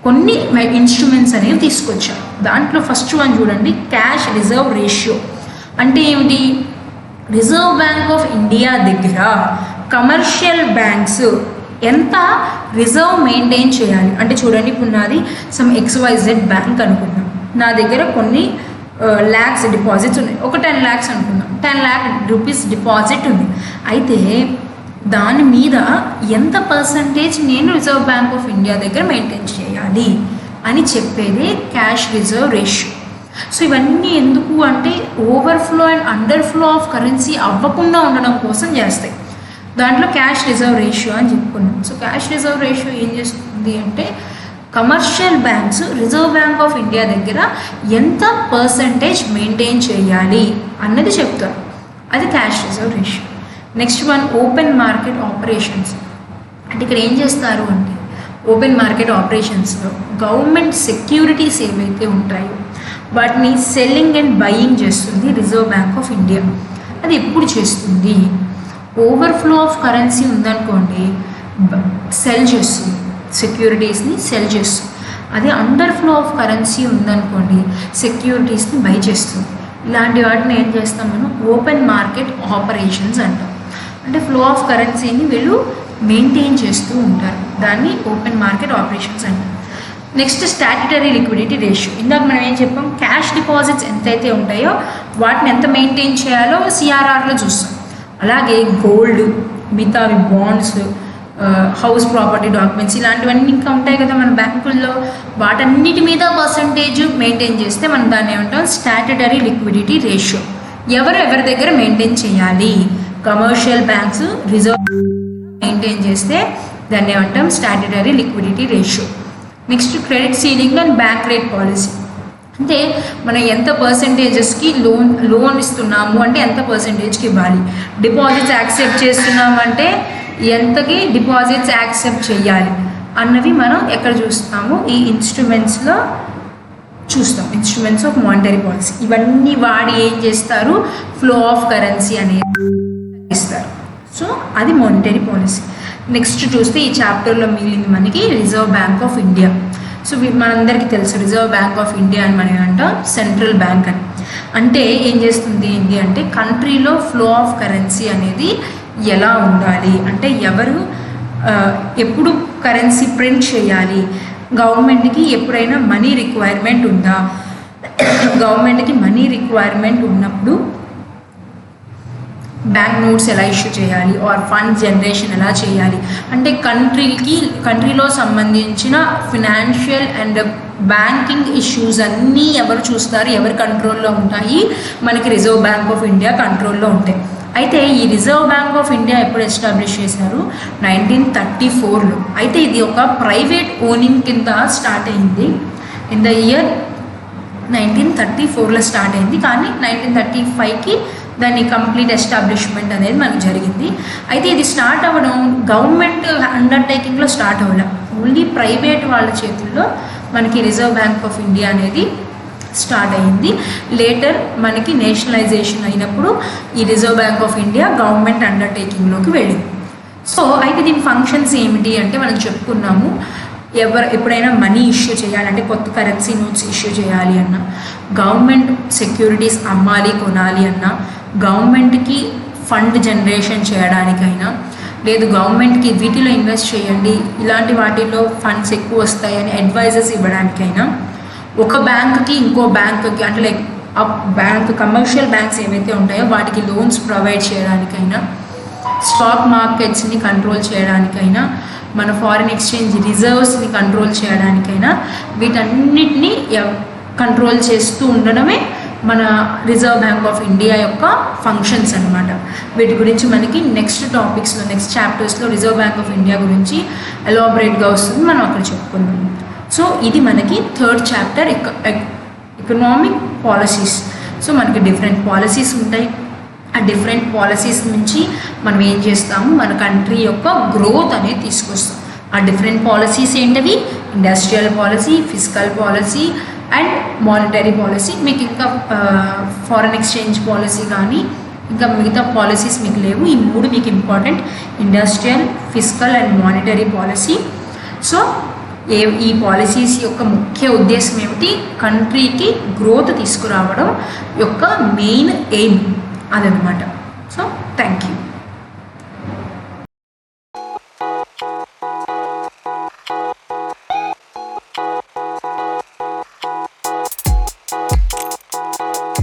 కొన్ని ఇన్స్ట్రుమెంట్స్ అనేవి తీసుకొచ్చారు. దాంట్లో ఫస్ట్ వన్ చూడండి, క్యాష్ రిజర్వ్ రేషియో. అంటే ఏమిటి, రిజర్వ్ బ్యాంక్ ఆఫ్ ఇండియా దగ్గర కమర్షియల్ బ్యాంక్స్ ఎంత రిజర్వ్ మెయింటైన్ చేయాలి. అంటే చూడండి, ఇప్పుడు నాది సమ్ XYZ బ్యాంక్ అనుకున్నాం, నా దగ్గర కొన్ని ల్యాక్స్ డిపాజిట్స్ ఉన్నాయి, ఒక 10 lakhs అనుకున్నాం, 10 lakh rupees డిపాజిట్ ఉంది. అయితే దాని మీద ఎంత పర్సంటేజ్ నేను రిజర్వ్ బ్యాంక్ ఆఫ్ ఇండియా దగ్గర మెయింటైన్ చేయాలి అని చెప్పేది క్యాష్ రిజర్వ్ రేషియో. సో ఇవన్నీ ఎందుకు అంటే overflow and under flow of currency అవ్వకుండా ఉండడం కోసం చేస్తాయి. దాంట్లో క్యాష్ రిజర్వ్ రేషియో అని చెప్పుకున్నాం. సో క్యాష్ రిజర్వ్ రేషియో ఏం చేస్తుంది అంటే commercial banks reserve Bank of India దగ్గర ఎంత పర్సంటేజ్ మెయింటైన్ చేయాలి అన్నది చెప్తారు. అది cash reserve ratio. Next one open market operations. అంటే ఇక్కడ ఏం చేస్తారు అంటే ఓపెన్ మార్కెట్ ఆపరేషన్స్లో గవర్నమెంట్ సెక్యూరిటీస్ ఏవైతే ఉంటాయో వాటిని సెల్లింగ్ అండ్ బయింగ్ చేస్తుంది రిజర్వ్ బ్యాంక్ ఆఫ్ ఇండియా. అది ఎప్పుడు చేస్తుంది? ఓవర్ఫ్లో ఆఫ్ కరెన్సీ ఉందనుకోండి సెల్ చేస్తుంది, సెక్యూరిటీస్ని సెల్ చేస్తుంది. అదే అండర్ ఫ్లో ఆఫ్ కరెన్సీ ఉందనుకోండి సెక్యూరిటీస్ని బై చేస్తుంది. ఇలాంటి వాటిని ఏం చేస్తాం మనం ఓపెన్ మార్కెట్ ఆపరేషన్స్ అంటాం. అంటే ఫ్లో ఆఫ్ కరెన్సీని వీళ్ళు మెయింటైన్ చేస్తూ ఉంటారు. దాన్ని ఓపెన్ మార్కెట్ ఆపరేషన్స్ అంటాం. Next statutory liquidity ratio. ఇందాక మనం ఏం చెప్పాం, క్యాష్ డిపాజిట్స్ ఎంతైతే ఉంటాయో వాటిని ఎంత మెయింటైన్ చేయాలో సిఆర్ఆర్లో చూస్తాం. అలాగే గోల్డ్, మిగతావి బాండ్స్, హౌస్ ప్రాపర్టీ డాక్యుమెంట్స్ ఇలాంటివన్నీ ఇంకా ఉంటాయి కదా మన బ్యాంకుల్లో, వాటన్నిటి మీద పర్సంటేజ్ మెయింటైన్ చేస్తే మనం దాన్ని ఏమంటాం స్టాట్యుటరీ లిక్విడిటీ రేషియో. ఎవరి దగ్గర మెయింటైన్ చేయాలి? కమర్షియల్ బ్యాంక్స్ రిజర్వ్ మెయింటైన్ చేస్తే దాన్ని ఏమంటాం statutory liquidity ratio. Next credit ceiling and bank rate policy. అంటే మనం ఎంత పర్సంటేజెస్కి లోన్ ఇస్తున్నాము అంటే ఎంత పర్సంటేజ్కి ఇవ్వాలి, డిపాజిట్స్ యాక్సెప్ట్ చేస్తున్నాము అంటే ఎంతకి డిపాజిట్స్ యాక్సెప్ట్ చేయాలి అన్నవి మనం ఎక్కడ చూస్తాము ఈ ఇన్స్ట్రుమెంట్స్లో చూస్తాం. Instruments of monetary policy. ఇవన్నీ వాడి ఏం చేస్తారు ఫ్లో ఆఫ్ కరెన్సీ అనేది ఇస్తారు. సో అది మానిటరీ పాలసీ. నెక్స్ట్ చూస్తే ఈ చాప్టర్లో మిగిలింది మనకి Reserve Bank of India. So మనందరికీ తెలుసు రిజర్వ్ బ్యాంక్ ఆఫ్ ఇండియా అని మనం అంటాం సెంట్రల్ బ్యాంక్ అని. అంటే ఏం చేస్తుంది ఏంటి అంటే కంట్రీలో ఫ్లో ఆఫ్ కరెన్సీ అనేది ఎలా ఉండాలి అంటే ఎవరు ఎప్పుడు కరెన్సీ ప్రింట్ చేయాలి, గవర్నమెంట్కి ఎప్పుడైనా మనీ రిక్వైర్మెంట్ ఉందా, గవర్నమెంట్కి మనీ రిక్వైర్మెంట్ ఉన్నప్పుడు బ్యాంక్ నోట్స్ ఎలా ఇష్యూ చేయాలి ఆర్ ఫండ్ జనరేషన్ ఎలా చేయాలి అంటే కంట్రీలో సంబంధించిన ఫినాన్షియల్ అండ్ బ్యాంకింగ్ ఇష్యూస్ అన్నీ ఎవరు చూస్తారు, ఎవరి కంట్రోల్లో ఉంటాయి, మనకి రిజర్వ్ బ్యాంక్ ఆఫ్ ఇండియా కంట్రోల్లో ఉంటాయి. అయితే ఈ రిజర్వ్ బ్యాంక్ ఆఫ్ ఇండియా ఎప్పుడు ఎస్టాబ్లిష్ చేశారు 1934లో. అయితే ఇది ఒక ప్రైవేట్ ఓనింగ్ కింద స్టార్ట్ అయింది. ఇన్ ద ఇయర్ 1934లో స్టార్ట్ అయింది, కానీ 1935కి దాని కంప్లీట్ ఎస్టాబ్లిష్మెంట్ అనేది మనకు జరిగింది. అయితే ఇది స్టార్ట్ అవ్వడం గవర్నమెంట్ అండర్టేకింగ్లో స్టార్ట్ అవ్వడం, ఓన్లీ ప్రైవేట్ వాళ్ళ చేతుల్లో మనకి రిజర్వ్ బ్యాంక్ ఆఫ్ ఇండియా అనేది స్టార్ట్ అయింది. లేటర్ మనకి నేషనలైజేషన్ అయినప్పుడు ఈ Reserve Bank of India government అండర్టేకింగ్లోకి వెళ్ళింది. సో అయితే దీని ఫంక్షన్స్ ఏమిటి అంటే మనం చెప్పుకున్నాము, ఎప్పుడైనా మనీ ఇష్యూ చేయాలంటే కొత్త కరెన్సీ నోట్స్ ఇష్యూ చేయాలి అన్నా, గవర్నమెంట్ సెక్యూరిటీస్ అమ్మాలి కొనాలి అన్నా, గవర్నమెంట్కి ఫండ్ జనరేషన్ చేయడానికైనా, లేదు గవర్నమెంట్కి వీటిలో ఇన్వెస్ట్ చేయండి ఇలాంటి వాటిలో ఫండ్స్ ఎక్కువ వస్తాయని అడ్వైజెస్ ఇవ్వడానికైనా, ఒక బ్యాంక్కి ఇంకో బ్యాంక్కి అంటే లైక్ బ్యాంక్ కమర్షియల్ బ్యాంక్స్ ఏవైతే ఉంటాయో వాటికి లోన్స్ ప్రొవైడ్ చేయడానికైనా, స్టాక్ మార్కెట్స్ని కంట్రోల్ చేయడానికైనా, మన ఫారిన్ ఎక్స్చేంజ్ రిజర్వ్స్ని కంట్రోల్ చేయడానికైనా వీటన్నిటిని కంట్రోల్ చేస్తూ ఉండడమే మన రిజర్వ్ బ్యాంక్ ఆఫ్ ఇండియా యొక్క ఫంక్షన్స్ అనమాట. వీటి గురించి మనకి నెక్స్ట్ టాపిక్స్లో నెక్స్ట్ చాప్టర్స్లో రిజర్వ్ బ్యాంక్ ఆఫ్ ఇండియా గురించి ఎలాబరేట్గా వస్తుంది, మనం అక్కడ చెప్పుకుందాం. సో ఇది మనకి third chapter economic policies. So మనకి డిఫరెంట్ పాలసీస్ ఉంటాయి. ఆ డిఫరెంట్ పాలసీస్ నుంచి మనం ఏం చేస్తాము మన కంట్రీ యొక్క గ్రోత్ అనేది తీసుకొస్తాం. ఆ డిఫరెంట్ పాలసీస్ ఏంటవి? Industrial policy, fiscal policy and monetary policy. మీకు ఇంకా ఫారెన్ ఎక్స్చేంజ్ పాలసీ కానీ ఇంకా మిగతా పాలసీస్ మీకు లేవు. ఈ మూడు మీకు important, industrial, fiscal and monetary policy. So ఈ పాలసీస్ యొక్క ముఖ్య ఉద్దేశం ఏమిటి? కంట్రీకి గ్రోత్ తీసుకురావడం యొక్క మెయిన్ ఎయిమ్ అదనమాట. So thank you.